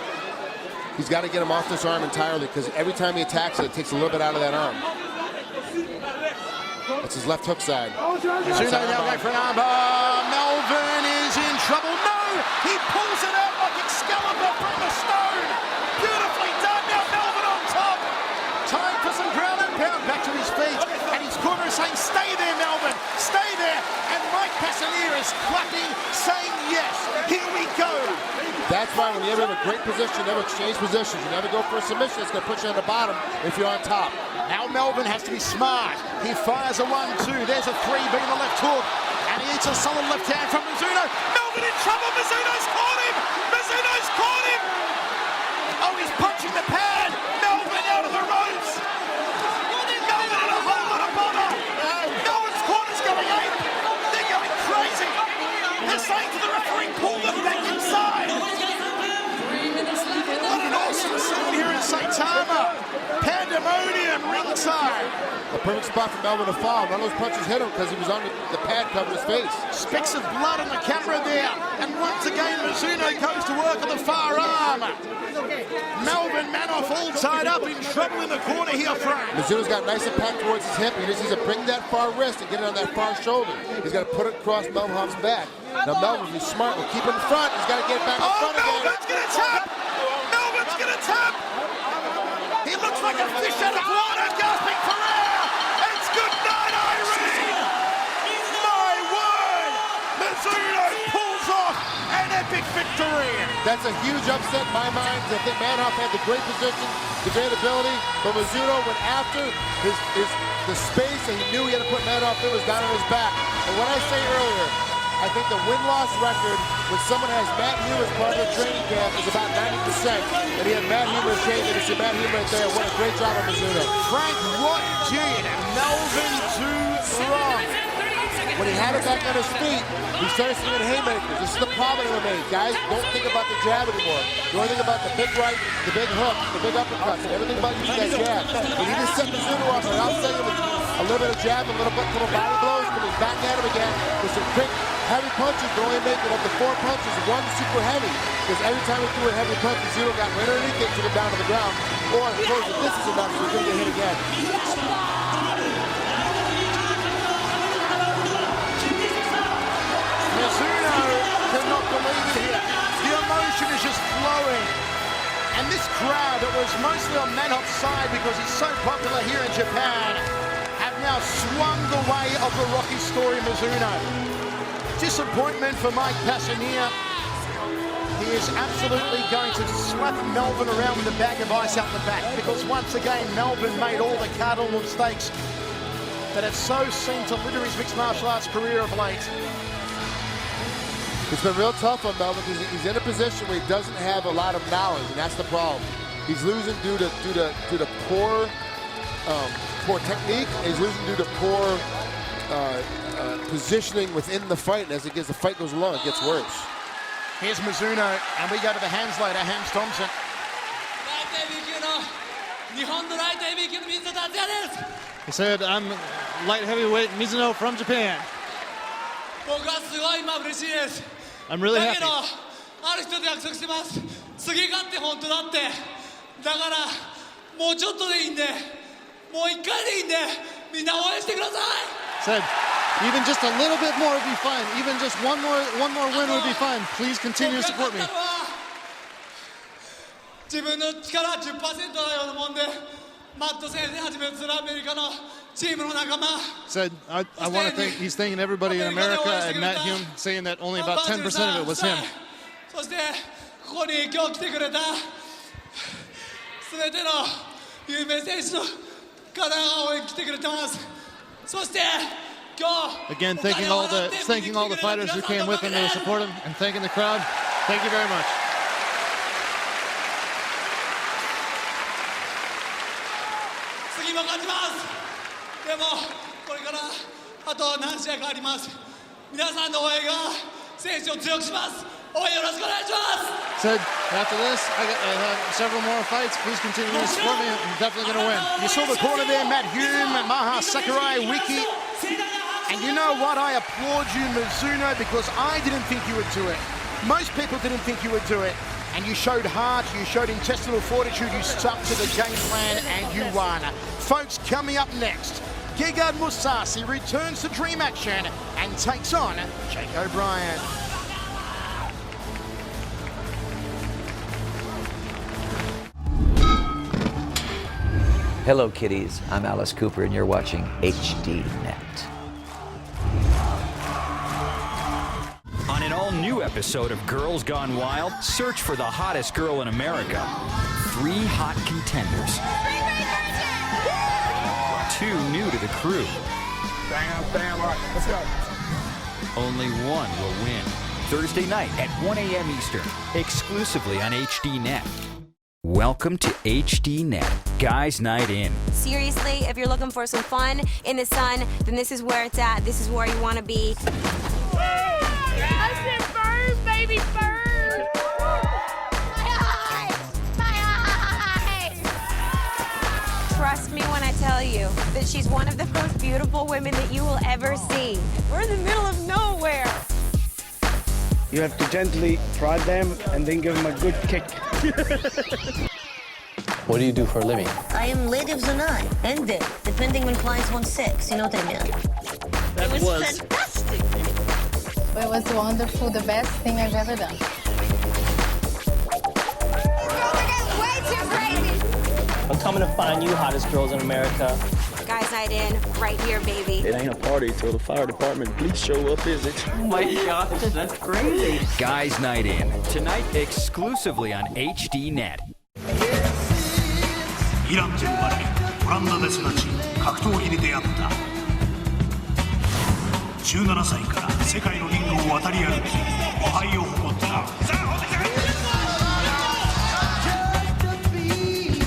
He's got to get him off this arm entirely, because every time he attacks it, it takes a little bit out of that arm. That's his left hook side. Mizuno now going for an armbar. Melvin is in trouble. No! He pulls it out like Excalibur from the stone. Beautifully done. Now Melvin on top. Time for some ground and pound. Back to his feet. And his corner is saying, stay there, Melvin. Stay there. And Mike Passanier is clapping, saying, yes, here we go. That's why when you ever have a great position, you never exchange positions. You never go for a submission. It's going to put you on the bottom if you're on top. Now Melvin has to be smart. He fires a 1-2. There's a 3 being the left hook. And he hits a solid left hand from Mizuno. Melvin in trouble. Mizuno's caught him. Mizuno's caught him. Oh, he's punching the pad. Melvin out of the ropes. Melvin in a whole lot of bother. Melvin's corner's going ape. They're going crazy. They're saying to the referee, pull them back inside. What an awesome scene here in Saitama. Pandemonium. him ringside. A perfect spot for Melvin to fall. None of those punches hit him because he was on the pad covering his face. Specks of blood on the camera there. And once again, Mizuno goes to work on the far arm. Melvin Manoff all tied up, in trouble in the corner here, Frank. Mizuno's got nice impact towards his hip. He just needs to bring that far wrist and get it on that far shoulder. He's got to put it across Melvin Hoff's back. Now Melvin, he's smart, will keep it in front. He's got to get back in front again. Melvin's gonna tap! Melvin's gonna tap! He looks like a fish out of water, gasping for air! It's good night, Irene! My word! Mizuno pulls off an epic victory! That's a huge upset in my mind. I think Manoff had the great position, the great ability, but Mizuno went after the space, and he knew he had to put Manoff in, was down on his back. And what I say earlier, I think the win-loss record when someone has Matt Hume as part of their training camp is about 90%. And he had Matt Hume as training, and you see Matt Hume right there. What a great job on Mizuno. Frank, what did Melvin do wrong? When he had it back on his feet, he started swinging haymakers. This is the problem in MMA. Guys, don't think about the jab anymore. You only think about the big right, the big hook, the big uppercuts, and everything about using that jab. But he just set Mizuno off, and I'll say it with a little bit of jab, a little body blows, but he's back at him again with some quick, heavy punches, but only making up to 4 punches, one super heavy. Because every time he threw a heavy punch, Mizuno got right underneath it, took him down to the ground. Or it closed the distance enough so he couldn't get hit again. Mizuno cannot believe it here. The emotion is just flowing. And this crowd that was mostly on Manoff's side because he's so popular here in Japan have now swung the way of the Rocky Story Mizuno. Disappointment for Mike Passanier. He is absolutely going to slap Melvin around with a bag of ice out the back because once again Melvin made all the cardinal mistakes that have so seemed to litter his mixed martial arts career of late. It's been real tough on Melvin because he's in a position where he doesn't have a lot of knowledge, and that's the problem. He's losing due to poor technique. And he's losing due to poor positioning within the fight. And as the fight goes along, it gets worse. Here's Mizuno, and we go to the hands later. Hams Thompson. He said, I'm light heavyweight Mizuno from Japan. I'm really happy. Said, even just a little bit more would be fine. Even just one more win would be fine. Please continue to support me. Said, I want to thank, he's thanking everybody in America and Matt Hume, saying that only about 10% of it was him. Again, thanking all the fighters who came with him to support him, and thanking the crowd. Thank you very much. Said, after this, I have several more fights. Please continue to support me. I'm definitely going to win. You saw the corner there, Matt Hume, Maha Sakurai, Wiki. And you know what? I applaud you, Mizuno, because I didn't think you would do it. Most people didn't think you would do it. And you showed heart, you showed intestinal fortitude, you stuck to the game plan, and you won. Folks, coming up next, Gegard Mousasi returns to Dream Action and takes on Jake O'Brien. Hello, kiddies. I'm Alice Cooper, and you're watching HD Net. On an all-new episode of Girls Gone Wild, search for the hottest girl in America. 3 hot contenders. 2 new to the crew. Bam, all right, let's go. Only one will win. Thursday night at 1 a.m. Eastern, exclusively on HD Net. Welcome to HD Net, Guys Night In. Seriously, if you're looking for some fun in the sun, then this is where it's at. This is where you want to be. I said burn, baby, burn! My eyes! My eyes! Trust me when I you that she's one of the most beautiful women that you will ever see. We're in the middle of nowhere. You have to gently prod them and then give them a good kick. What do you do for a living? I am lady of the night and day, depending when clients want sex. You know what I mean? That was fantastic. It was wonderful, the best thing I've ever done. I'm coming to find you, hottest girls in America. Guys night in, right here, baby. It ain't a party till the fire department police show up, is it? Oh my gosh, that's crazy. Guys Night In, tonight exclusively on HDNet. イランで生まれオランダで育ち格闘技に出会った17歳から世界のリングを渡り歩き無敗を誇った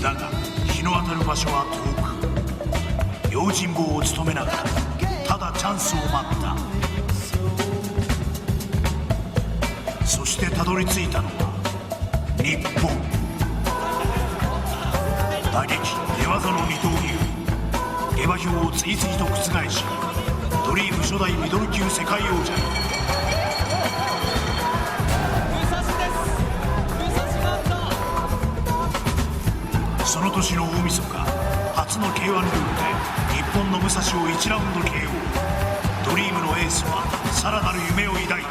だが日の当たる場所は遠く用心棒を務めながらただチャンスを待ったそしてたどり着いたのは日本打撃寝技の二刀流下馬評を次々と覆しドリーム初代ミドル級世界王者その年の大晦日初の K1 ルールで日本の武蔵を1ラウンド KO ドリームのエースはさらなる夢を抱いた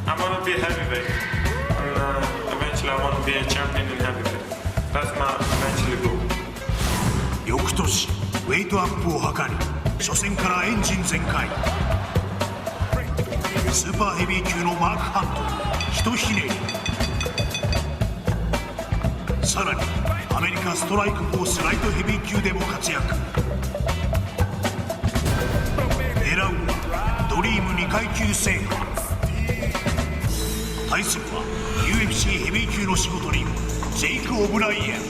I want to be a heavyweight and eventually I want to be a champion in heavyweight. That's my eventually goal. 翌年ウェイトアップを図り初戦からエンジン全開スーパーヘビー級のマークハントひとひねりさらにアメリカストライクフォースライトヘビー級でも活躍狙うはドリーム2階級制覇対するは UFC ヘビー級の仕事人ジェイク・オブライエン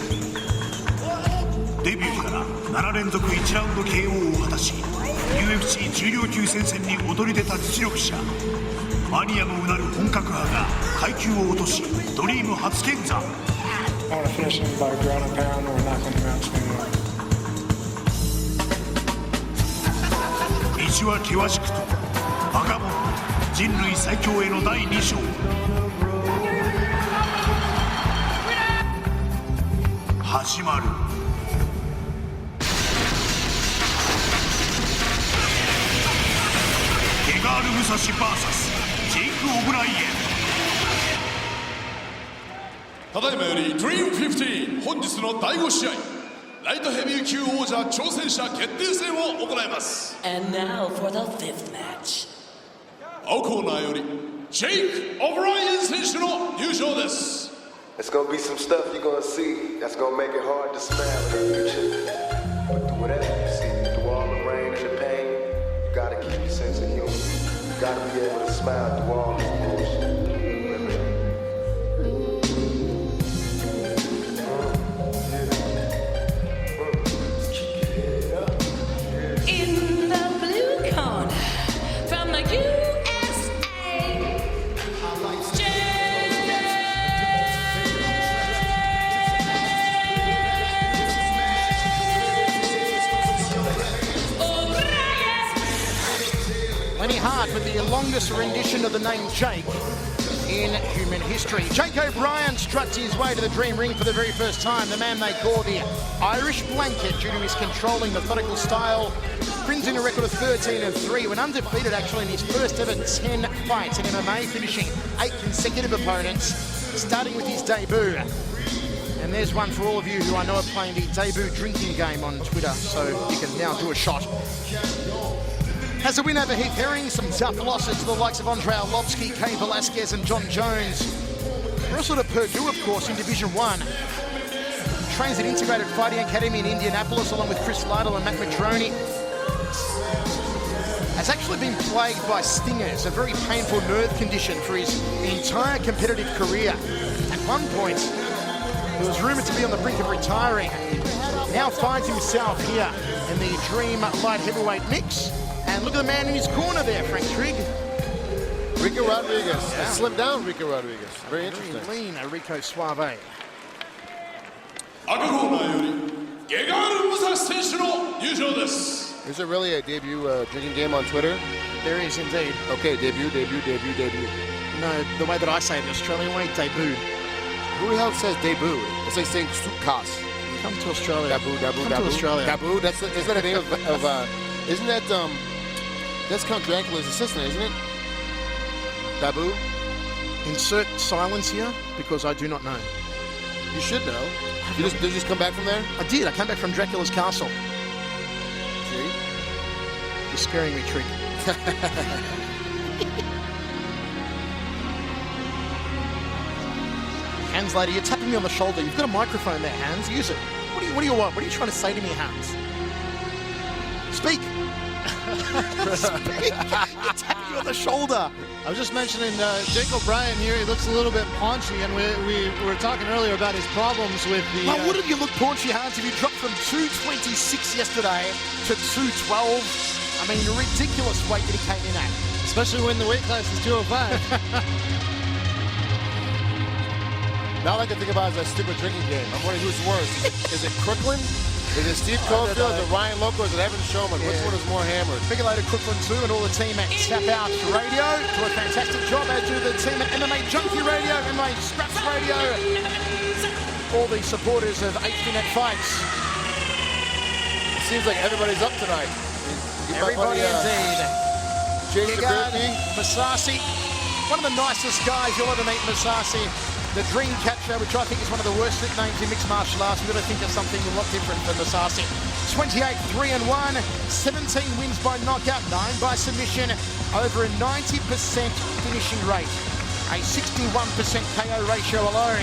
デビューから7連続1ラウンド KO を果たし UFC 重量級戦線に躍り出た実力者マニアもうなる本格派が階級を落としドリーム初見参道は険しくとバカモン人類最強への第2章始まるゲガール武蔵 VS ジェイク・オブライエンただいまより Dream15 本日の第5試合ライトヘビー級王者挑戦者決定戦を行います And now for the fifth match 青コーナーよりジェイク・オブライエン選手の入場です It's gonna be some stuff you're gonna see that's gonna make it hard to smile in the future. But through whatever you see, through all the rain and the pain, you gotta keep your sense of humor. You gotta be able to smile through all the emotion. In the blue corner from the USA Lenny Hart with the longest rendition of the name Jake in human history. Jake O'Brien struts his way to the Dream Ring for the very first time. The man they call the Irish Blanket due to his controlling, methodical style. Brings in a record of 13-3, went undefeated actually in his first ever 10 fights in MMA, finishing 8 consecutive opponents, starting with his debut. And there's one for all of you who I know are playing the debut drinking game on Twitter, so you can now do a shot. Has a win over Heath Herring, some tough losses to the likes of Andrei Arlovsky, Cain Velasquez and John Jones. We're also at Purdue, of course, in Division 1. Trains at Integrated Fighting Academy in Indianapolis, along with Chris Lytle and Matt Matroni. Has actually been plagued by stingers, a very painful nerve condition for his entire competitive career. At one point, he was rumoured to be on the brink of retiring. Now finds himself here in the Dream Light Heavyweight mix. And look at the man in his corner there, Frank Trigg. Rico Rodriguez. Yeah. Slimmed down Rico Rodriguez. Very interesting. Very lean, Rico Suave. 赤コーナーよりゲガール武蔵選手の Is there really a debut drinking game on Twitter? There is indeed. Okay, debut. No, the way that I say it, the Australian way, debut. Who the hell says debut? It's like saying sukas. Come to Australia. Dabu. Come to Australia. Dabu. Is that a name of isn't that that's Count Dracula's assistant, isn't it? Dabu. Insert silence here because I do not know. You should know. Did you just come back from there? I did. I came back from Dracula's castle. See? You're scaring me, Trick. Hans lady, you're tapping me on the shoulder. You've got a microphone there, Hans. Use it. What do you want? What are you trying to say to me, Hans? Speak. Speak. You're tapping me on the shoulder. I was just mentioning Jake O'Brien here. He looks a little bit paunchy, and we were talking earlier about his problems with the... Well, wouldn't you look paunchy, Hans, if you dropped from 226 yesterday to 212? I mean, a ridiculous weight that he came in at. Especially when the weight class is 205. Now all I can think about is that stupid drinking game. I'm wondering who's worse. Is it Crooklyn? Is it Steve Cofield? Is it Ryan Loco? Is it Evan Showman? Which one is more hammered? Big hello to Crooklyn too and all the team at Step Out Radio. Do a fantastic job, as do the team at MMA Junkie Radio, MMA Scraps Radio. All the supporters of HDNet Fights. It seems like everybody's up tonight. Everybody indeed. Jason Masasi, one of the nicest guys you'll ever meet, Masasi. The Dream Catcher, which I think is one of the worst nicknames in mixed martial arts. We've got to think of something a lot different for Masasi. 28-3-1, 17 wins by knockout, 9 by submission, over a 90% finishing rate, a 61% KO ratio alone.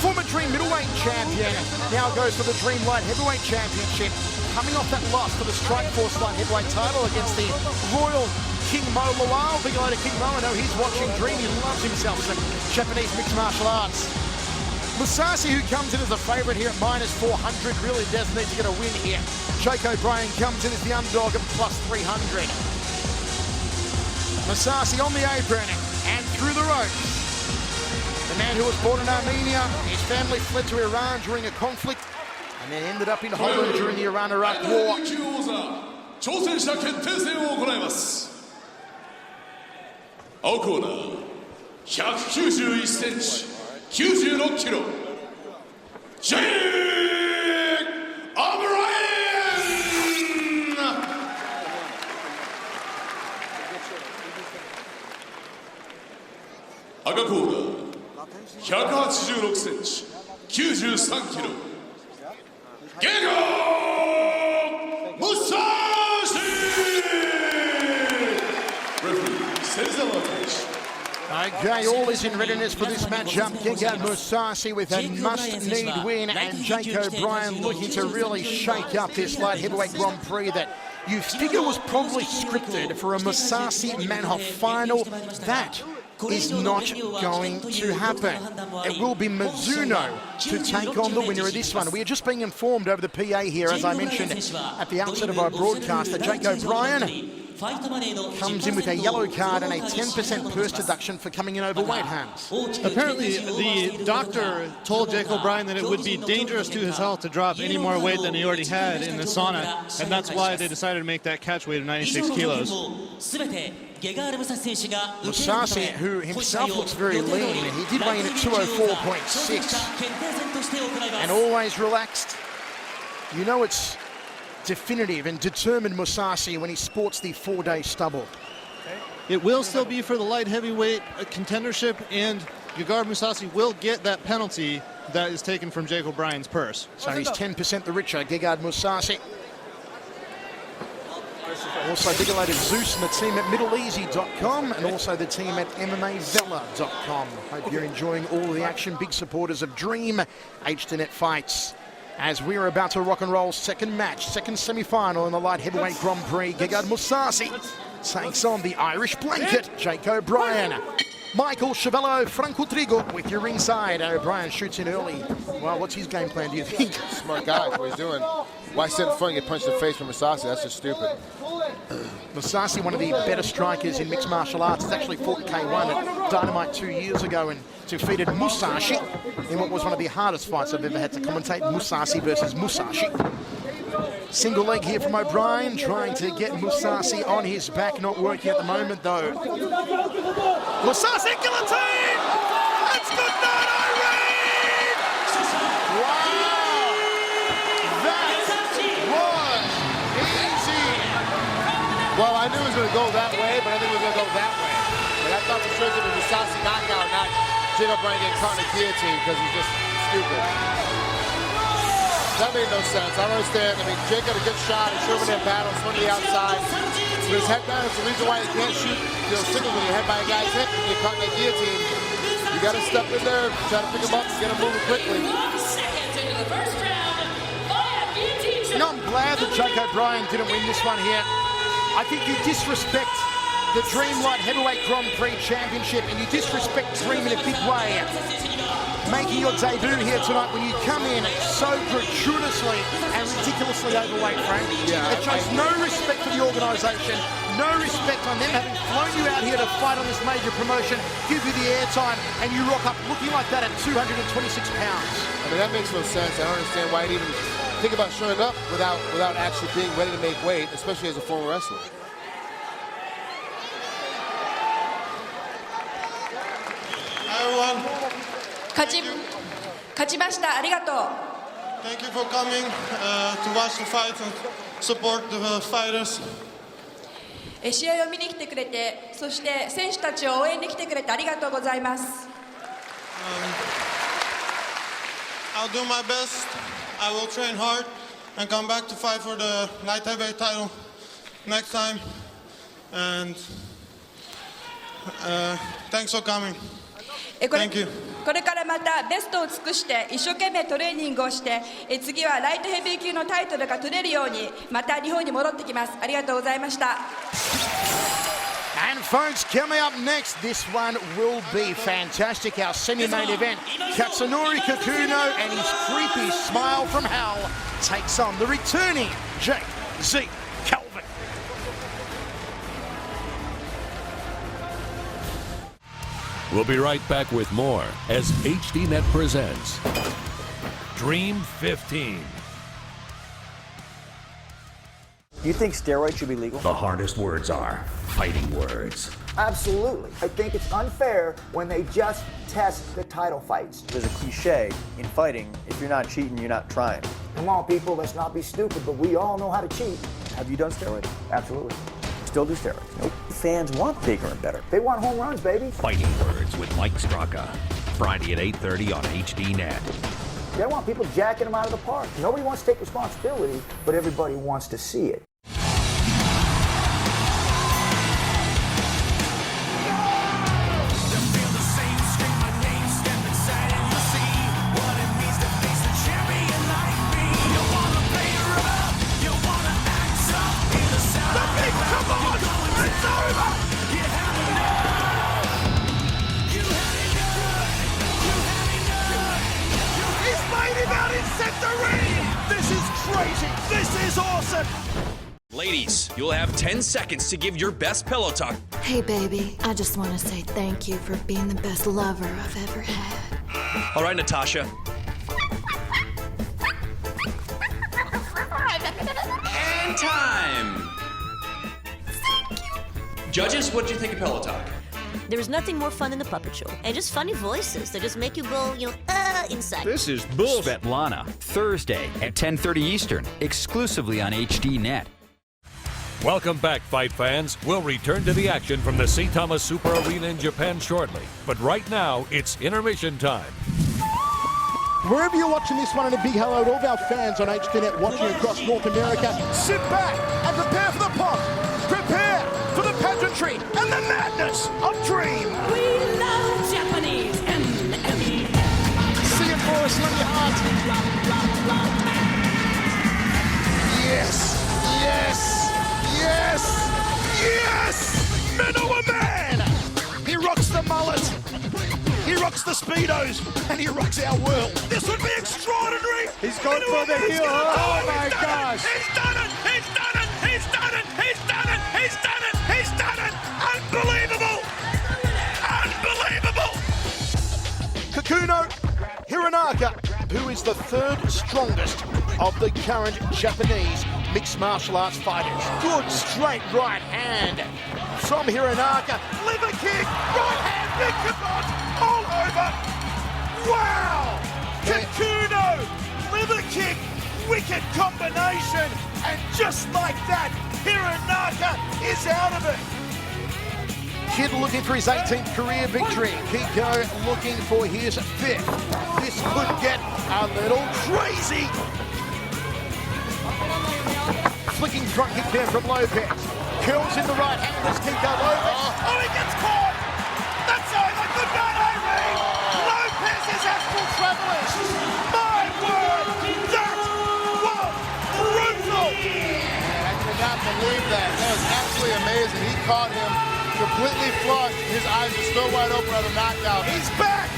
Former Dream middleweight champion now goes for the Dream Light Heavyweight Championship, coming off that loss for the Strikeforce Light Heavyweight title against the Royal King Mo Lawal. Big hello to King Mo. I know he's watching Dream. He loves himself some Japanese mixed martial arts. Masasi, who comes in as a favourite here at -400, really does need to get a win here. Jake O'Brien comes in as the underdog at +300. Masasi on the apron and through the ropes. The man who was born in Armenia, his family fled to Iran during a conflict and then ended up in Holland during the Iran-Iraq War. 挑戦者決定戦を行います。青コーナー191センチ96キロジェイク・オブライエン。赤コーナー186センチ93キロゲゴムサOkay, all is in readiness for this matchup. Gegard Mousasi with a must-need win, and Jake O'Brien looking to really shake up this light heavyweight Grand Prix that you figure was probably scripted for a Mousasi-Manhoef final. That is not going to happen. It will be Mizuno to take on the winner of this one. We are just being informed over the PA here, as I mentioned at the outset of our broadcast, that Jake O'Brien comes in with a yellow card and a 10% purse deduction for coming in overweight, Hans. Apparently, the doctor told Jake O'Brien that it would be dangerous to his health to drop any more weight than he already had in the sauna, and that's why they decided to make that catch weight of 96 kilos. Mousasi, who himself looks very lean, he did weigh in at 204.6 and always relaxed. You know it's definitive and determined Mousasi when he sports the 4-day stubble. It will still be for the light heavyweight contendership, and Gegard Mousasi will get that penalty that is taken from Jake O'Brien's purse. So he's 10% the richer, Gegard Mousasi. Also, big hello to Zeus and the team at MiddleEasy.com and also the team at MMAVella.com. Hope you're enjoying all the action. Big supporters of Dream HDNet Fights. As we are about to rock and roll second match, second semi-final in the light heavyweight Grand Prix, Gegard Mousasi takes on the Irish blanket, Jake O'Brien. Michael Chavello Franco Trigo with your ringside. O'Brien shoots in early. Well, what's his game plan, do you think? Smart guy, what he's doing. Why sit in front and get punched in the face from Mousasi? That's just stupid. Mousasi, one of the better strikers in mixed martial arts, has actually fought K1 at Dynamite 2 years ago and defeated Musashi in what was one of the hardest fights I've ever had to commentate. Mousasi versus Musashi. Single leg here from O'Brien, trying to get Musashi on his back, not working at the moment though. Musashi guillotine! That's good night, Irene! Wow! That was easy! Well, I knew it was going to go that way, but I think it was going to go that way. But I thought for sure it was going to be Musashi knockout, not Jake O'Brien getting caught in a guillotine because he's just stupid. That made no sense. I don't understand. I mean, Jake got a good shot. He showed him in that battle, swung to the outside. With his head down, it's the reason why you can't shoot singles when you're head by a guy's hip and you get caught in that guillotine. You got to step in there, try to pick him up, get him moving quickly. You know, I'm glad that Jake O'Brien didn't win this one here. I think you disrespect the Dreamlight Heavyweight Grand Prix Championship and you disrespect Dream in a big way. Making your debut here tonight when you come in so gratuitously and ridiculously overweight, Frank. Yeah, it shows no respect for the organisation, no respect on them having flown you out here to fight on this major promotion, give you the airtime, and you rock up looking like that at 226 pounds. I mean, that makes no sense. I don't understand why he'd even think about showing up without actually being ready to make weight, especially as a former wrestler. Hi everyone. 勝ちました。ありがとう。 Thank you for coming to watch the fight and support the fighters. 試合を見に来てくれて、そして選手たちを応援に来てくれてありがとうございます。I'll do my best. I will train hard and come back to fight for the light heavyweight title next time. And thanks for coming. Thank you. これからまたベストを尽くして一生懸命トレーニングをして次はライトヘビー級のタイトルが取れるようにまた日本に戻ってきます。ありがとうございました。 And folks, coming up next, this one will be fantastic. Our semi-main event, Katsunori Kakuno and his creepy smile from hell takes on the returning Jake Z. Calvin. We'll be right back with more as HDNet presents Dream 15. Do you think steroids should be legal? The hardest words are fighting words. Absolutely. I think it's unfair when they just test the title fights. There's a cliche in fighting, if you're not cheating, you're not trying. Come on, people, let's not be stupid, but we all know how to cheat. Have you done steroids? Absolutely. Still do steroids? Nope. Fans want bigger and better. They want home runs, baby. Fighting Words with Mike Straka. Friday at 8:30 on HDNet. They want people jacking them out of the park. Nobody wants to take responsibility, but everybody wants to see it. Ladies, you'll have 10 seconds to give your best pillow talk. Hey, baby, I just want to say thank you for being the best lover I've ever had. All right, Natasha. And time. Judges, what do you think of pillow talk? There's nothing more fun than the puppet show. And just funny voices that just make you go, inside. This is bull. Svetlana, Thursday at 10:30 Eastern, exclusively on HDNet. Welcome back, fight fans. We'll return to the action from the Saitama Super Arena in Japan shortly. But right now, it's intermission time. Wherever you're watching this one, and a big hello to all of our fans on HDNet watching across North America. Sit back and prepare for the pomp. Prepare for the pageantry and the madness of Dream. We love Japanese MMA. See it for us, let your heart. Yes, yes, yes, yes! Man over man! He rocks the mullet. He rocks the Speedos, and he rocks our world. This would be extraordinary. He's going for the heel. Oh my gosh. He's done it. He's done it. He's done it. He's done it. He's done it. He's done it. Unbelievable. Unbelievable. Kakuno Hironaka, who is the third strongest of the current Japanese mixed martial arts fighters. Good straight right hand from Hironaka. Liver kick, right hand, big kibosh, all over. Wow! Kakuno, liver kick, wicked combination, and just like that, Hironaka is out of it. Kid looking for his 18th career victory. Kiko looking for his 5th. This could get a little crazy. Flicking front kick there from Lopez. Curls in the right hand as Kiko Lopez. Oh, he gets caught! That's over. Good night, Irene. Lopez is astral travelers. My word, that was brutal. I cannot believe that. That was absolutely amazing. He caught him completely flush. His eyes are still wide open on the knockout. He's back.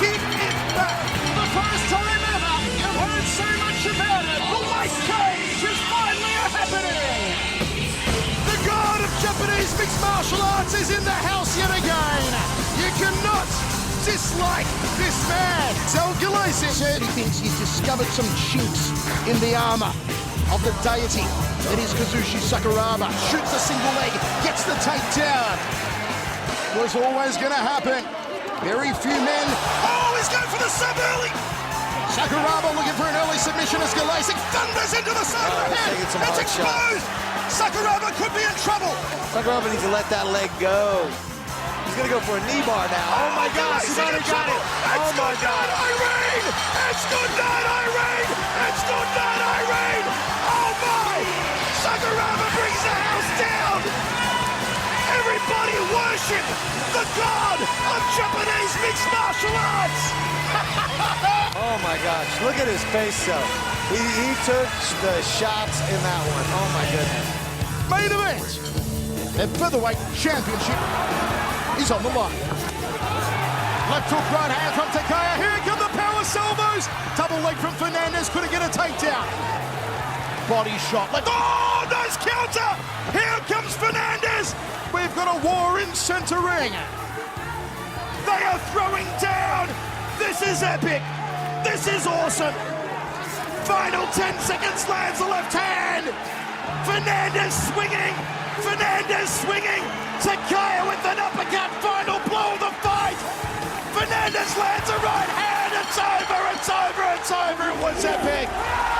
Kid is back. The first time ever you've heard so much about it. The white cage is finally happening. The god of Japanese mixed martial arts is in the house yet again. You cannot dislike this man. Sal Galacic said he thinks he's discovered some chinks in the armor of the deity that is Kazushi Sakuraba. Shoots a single leg, gets the takedown. Was always going to happen. Very few men. Oh, he's going for the sub early. Sakuraba looking for an early submission as Galacic thunders into the side of the head. It's exposed. Sakuraba could be in trouble. Sakuraba needs to let that leg go. He's going to go for a knee bar now. Oh my gosh, he's already got it. Oh my God. Irene! It's good night, Irene! It's good night, Irene! Oh my! Sakuraba brings the house down! Everybody worship the god of Japanese mixed martial arts! Oh my gosh, look at his face though. He took the shots in that one. Oh my goodness. Main event! The featherweight championship is on the line. Left hook, right hand from Takaya. Here come the power salvos. Double leg from Fernandez. Couldn't get a takedown. Body shot. Oh, nice counter. Here comes Fernandez. We've got a war in center ring. They are throwing down. This is epic. This is awesome. Final 10 seconds, lands the left hand. Fernandez swinging. Fernandez swinging. Takaya with an uppercut. Final blow of the fight. Fernandez lands a right hand. It's over. It's over. It's over. It was epic.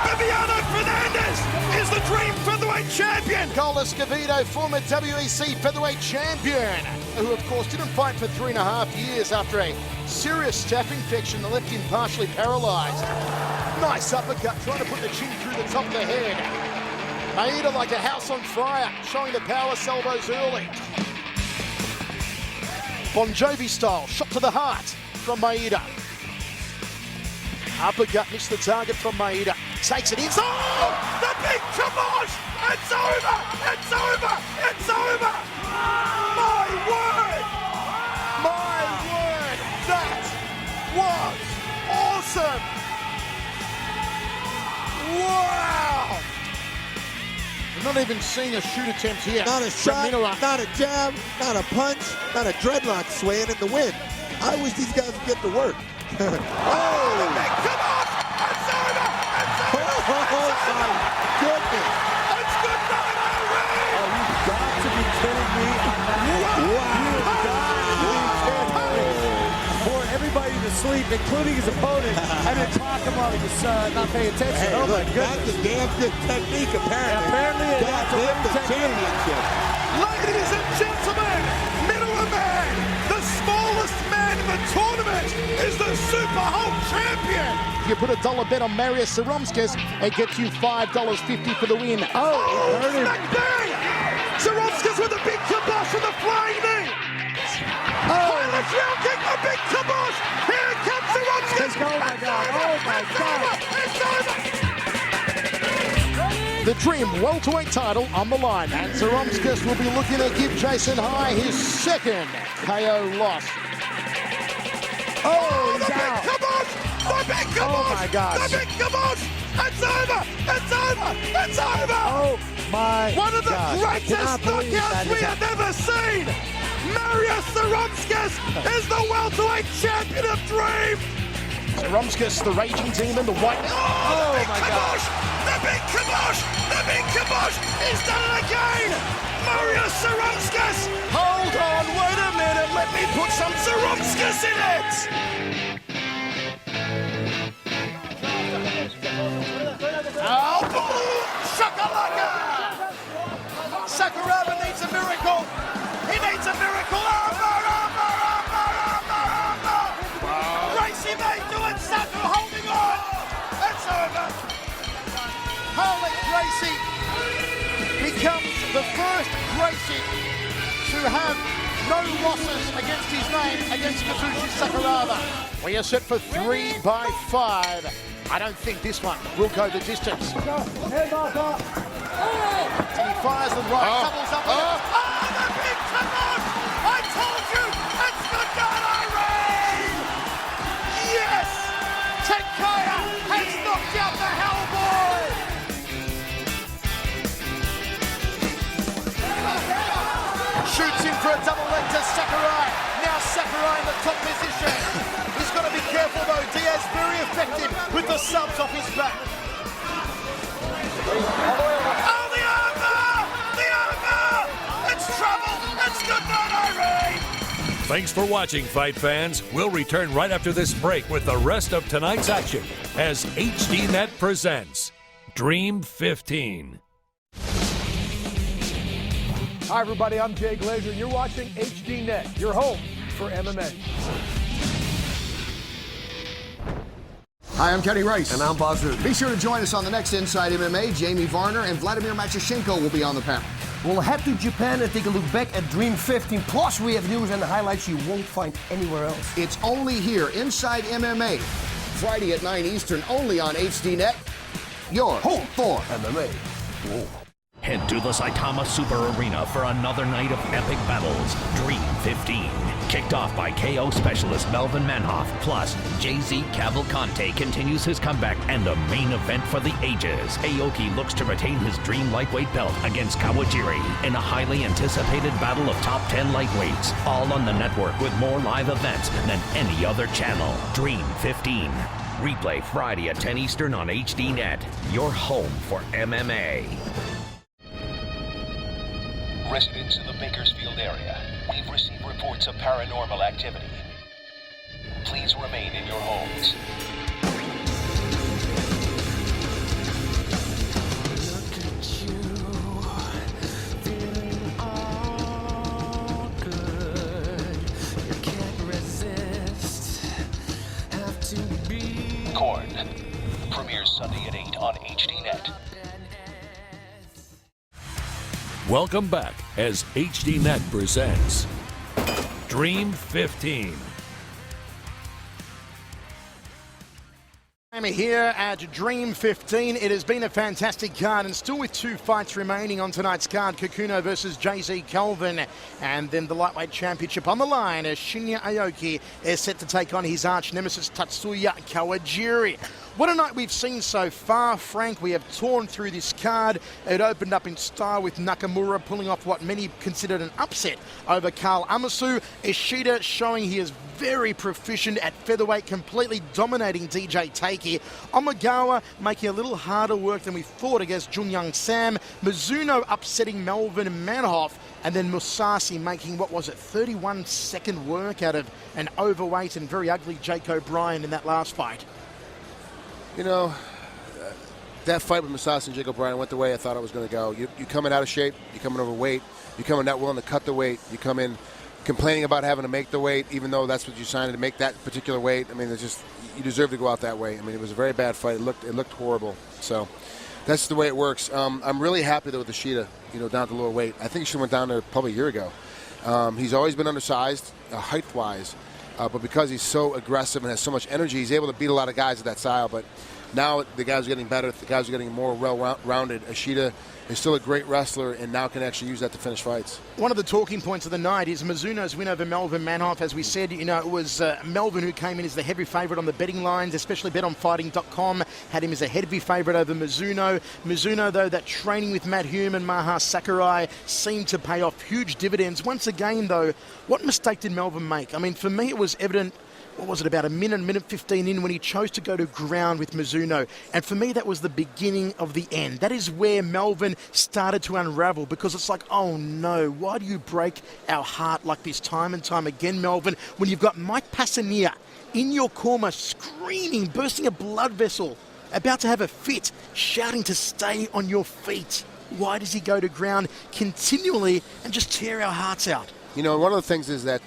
Viviano Fernandez is the Dream Featherweight Champion. Carlos Escobedo, former WEC Featherweight Champion, who of course didn't fight for 3.5 years after a serious staph infection that left him partially paralyzed. Nice uppercut, trying to put the chin through the top of the head. Maeda like a house on fire, showing the power salvos early. Bon Jovi style, shot to the heart from Maeda. Uppercut missed the target from Maeda. Takes it inside. Oh, the big kibosh! It's over! It's over! It's over! My word! My word! That was awesome! Wow! We're not even seeing a shoot attempt here. Not a shot, not a jab, not a punch, not a dreadlock swaying in the wind. I wish these guys would get to work. Oh, the big kibosh! It's over! It's over! Oh my goodness! It's good night, Irene! Oh, you've got to be kidding me. Wow. You've got to be kidding me. For everybody to sleep, including his opponent, and then talk him while he was not paying attention. Hey, oh look, my goodness. that's a damn good technique, apparently. Apparently it got is. them the championship. Ladies and gentlemen, middle of man, the smallest man in the tournament is the Super Hulk champion. You put a $1 bet on Marius Saromskis, it gets you $5.50 for the win. Oh, smack bang! Saromskis with a big kibosh and the flying knee. Oh, let's round kick, a big kibosh. Here comes Saromskis. Oh my God! Oh my God! It's over. The Dream welterweight title on the line, and Saromskis will be looking to give Jason High his second KO loss. Oh, the big kibosh! The big kibosh! Oh my gosh! The big kibosh! It's over! It's over! It's over! Oh my One of the gosh. greatest knockouts we have ever seen! Marius Saromskis is the welterweight champion of Dream! Saromskis, the raging demon, the white... Oh, the big kibosh! The big kibosh! The big kibosh! He's done it again! Mario Sarumskis! Hold on, wait a minute, let me put some Sarumskis in it! Oh, boom! Shakalaka! Sakuraba needs a miracle. He needs a miracle. Gracie may do it. Saku holding on. It's over. Harley Gracie becomes the first Gracie to have no losses against his name against Kazushi Sakuraba. We are set for 3 by 5. I don't think this one will go the distance. And he fires them right, doubles up. The big kibosh! I told you, it's the Irene! Yes! Tenkaya has knocked out the Hellboy! Shoots in for a double leg to Sakurai. Now Sakurai in the top position. He's got to be careful though. Diaz very effective with the subs off his back. Oh, the armbar! The armbar! It's trouble! It's good night, Irene! Thanks for watching, fight fans. We'll return right after this break with the rest of tonight's action as HDNet presents Dream 15. Hi, everybody. I'm Jay Glazer, and you're watching HDNet, your home for MMA. Hi, I'm Kenny Rice. And I'm Bazoo. Be sure to join us on the next Inside MMA. Jamie Varner and Vladimir Machashenko will be on the panel. We'll head to Japan and take a look back at Dream 15. Plus, we have news and highlights you won't find anywhere else. It's only here, Inside MMA. Friday at 9 Eastern, only on HDNet. Your home for MMA. Whoa. Head to the Saitama Super Arena for another night of epic battles. Dream 15. Kicked off by KO specialist Melvin Manhoff. Plus, Jay-Z Cavalcante continues his comeback and a main event for the ages. Aoki looks to retain his Dream lightweight belt against Kawajiri in a highly anticipated battle of top 10 lightweights. All on the network with more live events than any other channel. Dream 15. Replay Friday at 10 Eastern on HDNet. Your home for MMA. Residents in the Bakersfield area, we've received reports of paranormal activity. Please remain in your homes. Korn premieres Sunday at 8 on HDNet. Welcome back as HDNet presents Dream 15. I'm here at Dream 15. It has been a fantastic card, and still with 2 fights remaining on tonight's card. Kikuno versus Jay-Z Calvin, and then the lightweight championship on the line as Shinya Aoki is set to take on his arch nemesis Tatsuya Kawajiri. What a night we've seen so far, Frank. We have torn through this card. It opened up in style with Nakamura pulling off what many considered an upset over Karl Amasu. Ishida showing he is very proficient at featherweight, completely dominating DJ Taiki. Omagawa making a little harder work than we thought against Junyoung Sam. Mizuno upsetting Melvin Manhoff. And then Musashi making, what was it, 31-second work out of an overweight and very ugly Jake O'Brien in that last fight. You know, that fight with Musashi and Jake O'Brien went the way I thought it was going to go. You come in out of shape, you come in overweight, you come in not willing to cut the weight, you come in complaining about having to make the weight, even though that's what you signed to make that particular weight. I mean, it's just, you deserve to go out that way. I mean, it was a very bad fight. It looked horrible. So that's the way it works. I'm really happy though with Ishida, down to lower weight. I think he should have went down there probably a year ago. He's always been undersized, height-wise. But because he's so aggressive and has so much energy, he's able to beat a lot of guys at that style. But now the guys are getting better. The guys are getting more well-rounded. Ishida is still a great wrestler and now can actually use that to finish fights. One of the talking points of the night is Mizuno's win over Melvin Manhoff. As we said, it was Melvin who came in as the heavy favourite on the betting lines, especially betonfighting.com had him as a heavy favourite over Mizuno. Mizuno, though, that training with Matt Hume and Maha Sakurai seemed to pay off huge dividends. Once again, though, what mistake did Melvin make? I mean, for me, it was evident what was it, about a minute 15 in when he chose to go to ground with Mizuno. And for me, that was the beginning of the end. That is where Melvin started to unravel, because it's like, oh no, why do you break our heart like this time and time again, Melvin, when you've got Mike Passania in your corner screaming, bursting a blood vessel, about to have a fit, shouting to stay on your feet? Why does he go to ground continually and just tear our hearts out? You know, one of the things is that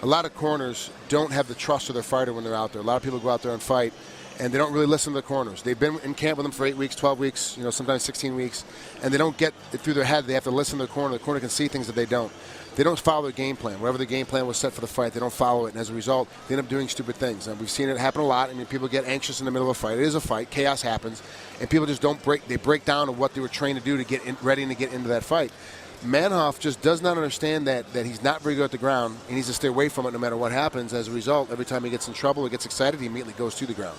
a lot of corners don't have the trust of their fighter when they're out there. A lot of people go out there and fight, and they don't really listen to the corners. They've been in camp with them for 8 weeks, 12 weeks, you know, sometimes 16 weeks, and they don't get it through their head. They have to listen to the corner. The corner can see things that they don't. They don't follow their game plan. Whatever the game plan was set for the fight, they don't follow it, and as a result, they end up doing stupid things. And we've seen it happen a lot. I mean, people get anxious in the middle of a fight. It is a fight. Chaos happens, and people just don't break. They break down on what they were trained to do to get ready to get into that fight. Manhoff just does not understand that he's not very good at the ground. He needs to stay away from it no matter what happens. As a result, every time he gets in trouble or gets excited, he immediately goes to the ground.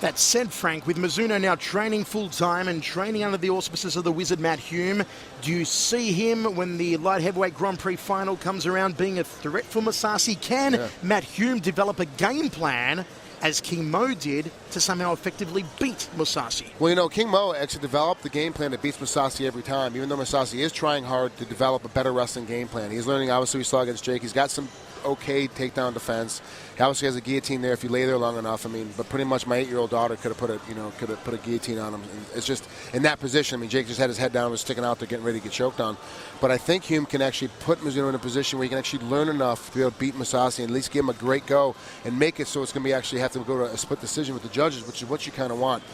That said, Frank, with Mizuno now training full-time and training under the auspices of the wizard Matt Hume, do you see him, when the light heavyweight Grand Prix final comes around, being a threat for Masashi? Can Matt Hume develop a game plan, as King Mo did, to somehow effectively beat Masashi? Well, you know, King Mo actually developed the game plan that beats Masashi every time, even though Masashi is trying hard to develop a better wrestling game plan. He's learning, obviously, we saw against Jake. He's got some okay takedown defense. He obviously has a guillotine there if you lay there long enough. I mean, but pretty much my 8-year-old daughter could have put a guillotine on him. And it's just in that position. I mean, Jake just had his head down, was sticking out there, getting ready to get choked on. But I think Hume can actually put Mizuno in a position where he can actually learn enough to be able to beat Masashi and at least give him a great go and make it so it's going to be actually have to go to a split decision with the judges, which is what you kind of want.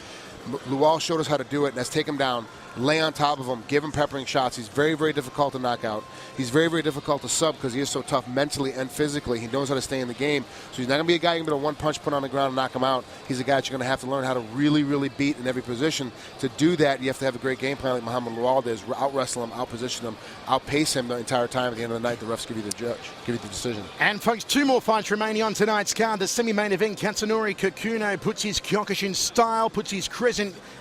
Lual showed us how to do it, and that's take him down, lay on top of him, give him peppering shots. He's very, very difficult to knock out. He's very, very difficult to sub because he is so tough mentally and physically. He knows how to stay in the game. So he's not going to be a guy you can get a one-punch put on the ground and knock him out. He's a guy that you're going to have to learn how to really, really beat in every position. To do that, you have to have a great game plan like Muhammad Lual does. Out-wrestle him, out-position him, outpace him the entire time. At the end of the night, the refs give you the decision. And folks, 2 more fights remaining on tonight's card. The semi-main event, Katsunori Kikuno puts his Kyokushin style, puts his crescent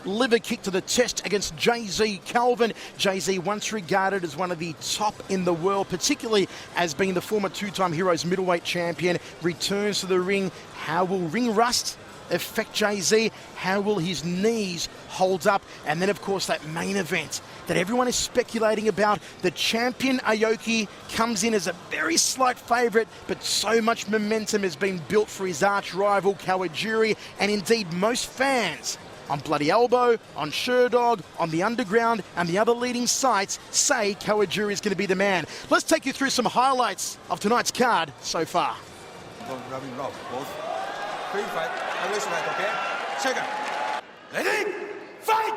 liver kick to the test against Jay-Z Calvin. Jay-Z, once regarded as one of the top in the world, particularly as being the former 2-time Heroes middleweight champion, returns to the ring. How will ring rust affect Jay-Z? How will his knees hold up? And then, of course, that main event that everyone is speculating about. The champion Aoki comes in as a very slight favourite, but so much momentum has been built for his arch rival Kawajiri, and indeed most fans on Bloody Elbow, on Sherdog, on the Underground, and the other leading sites say Kawajiri is going to be the man. Let's take you through some highlights of tonight's card so far. Ready? Fight!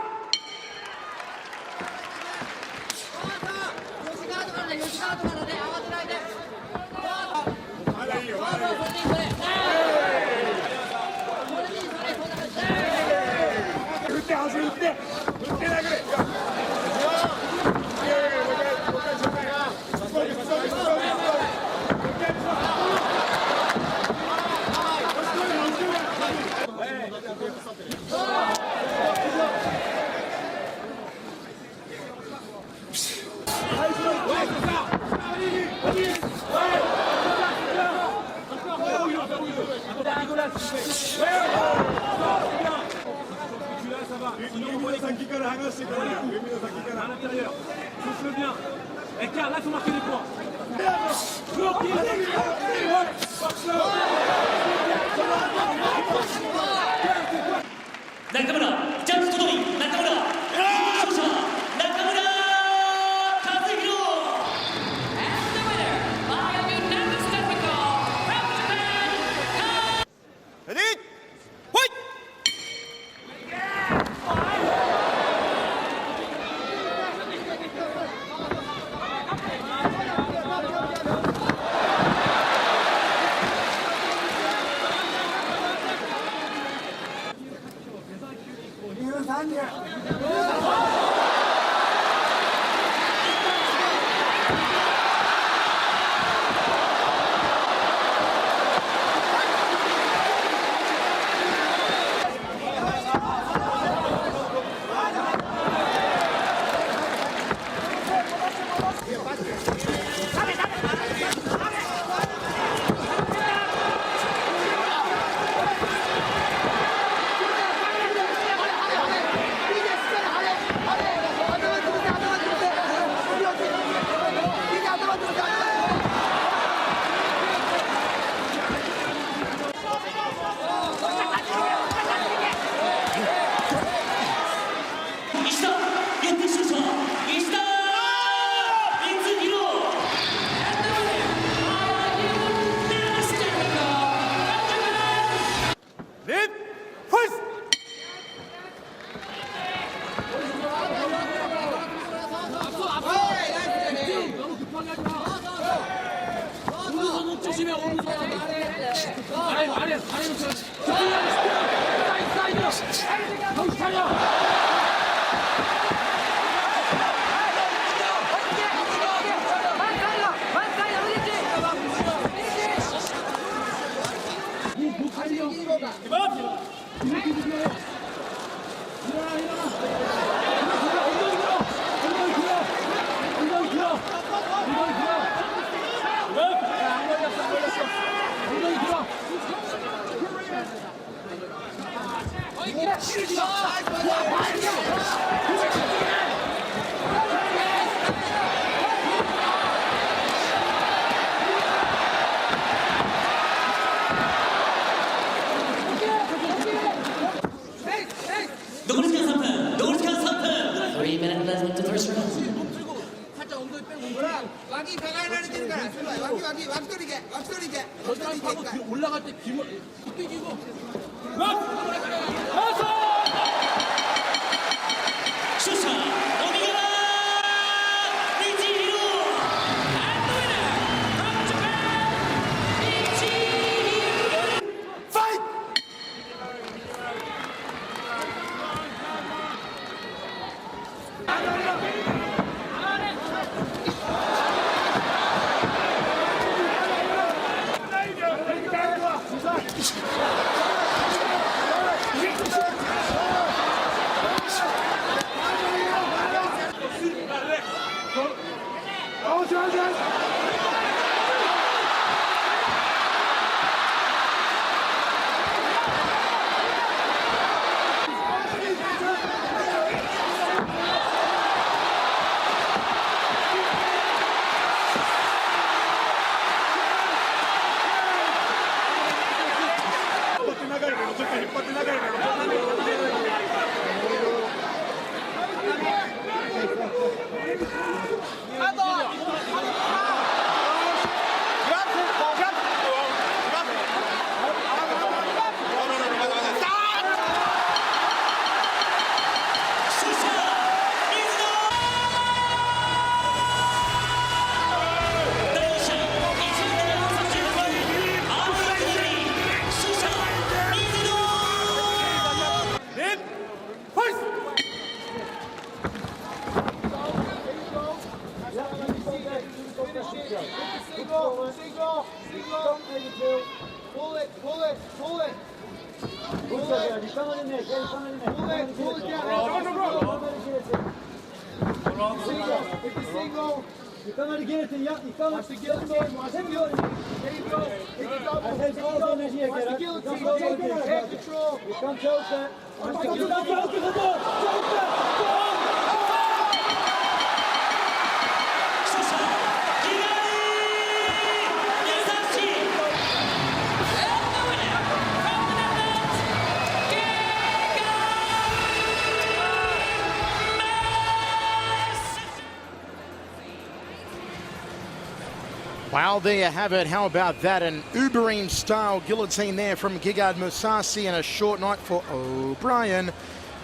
Well, there you have it. How about that? An Uberine-style guillotine there from Gegard Mousasi, and a short night for O'Brien.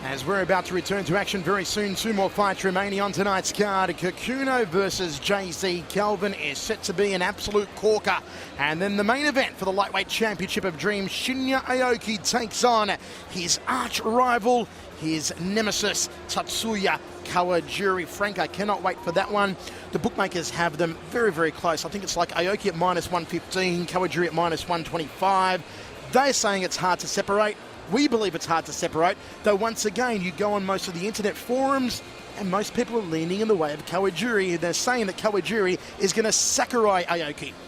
As we're about to return to action very soon, two more fights remaining on tonight's card. Kikuno versus JZ Calvin is set to be an absolute corker. And then the main event for the Lightweight Championship of Dreams, Shinya Aoki takes on his arch rival, his nemesis, Tatsuya Kawajiri. Frank, I cannot wait for that one. The bookmakers have them very, very close. I think it's like Aoki at -115, Kawajiri at -125. They're saying it's hard to separate. We believe it's hard to separate, though once again, you go on most of the internet forums and most people are leaning in the way of Kawajiri. They're saying that Kawajiri is going to Sakurai Aoki.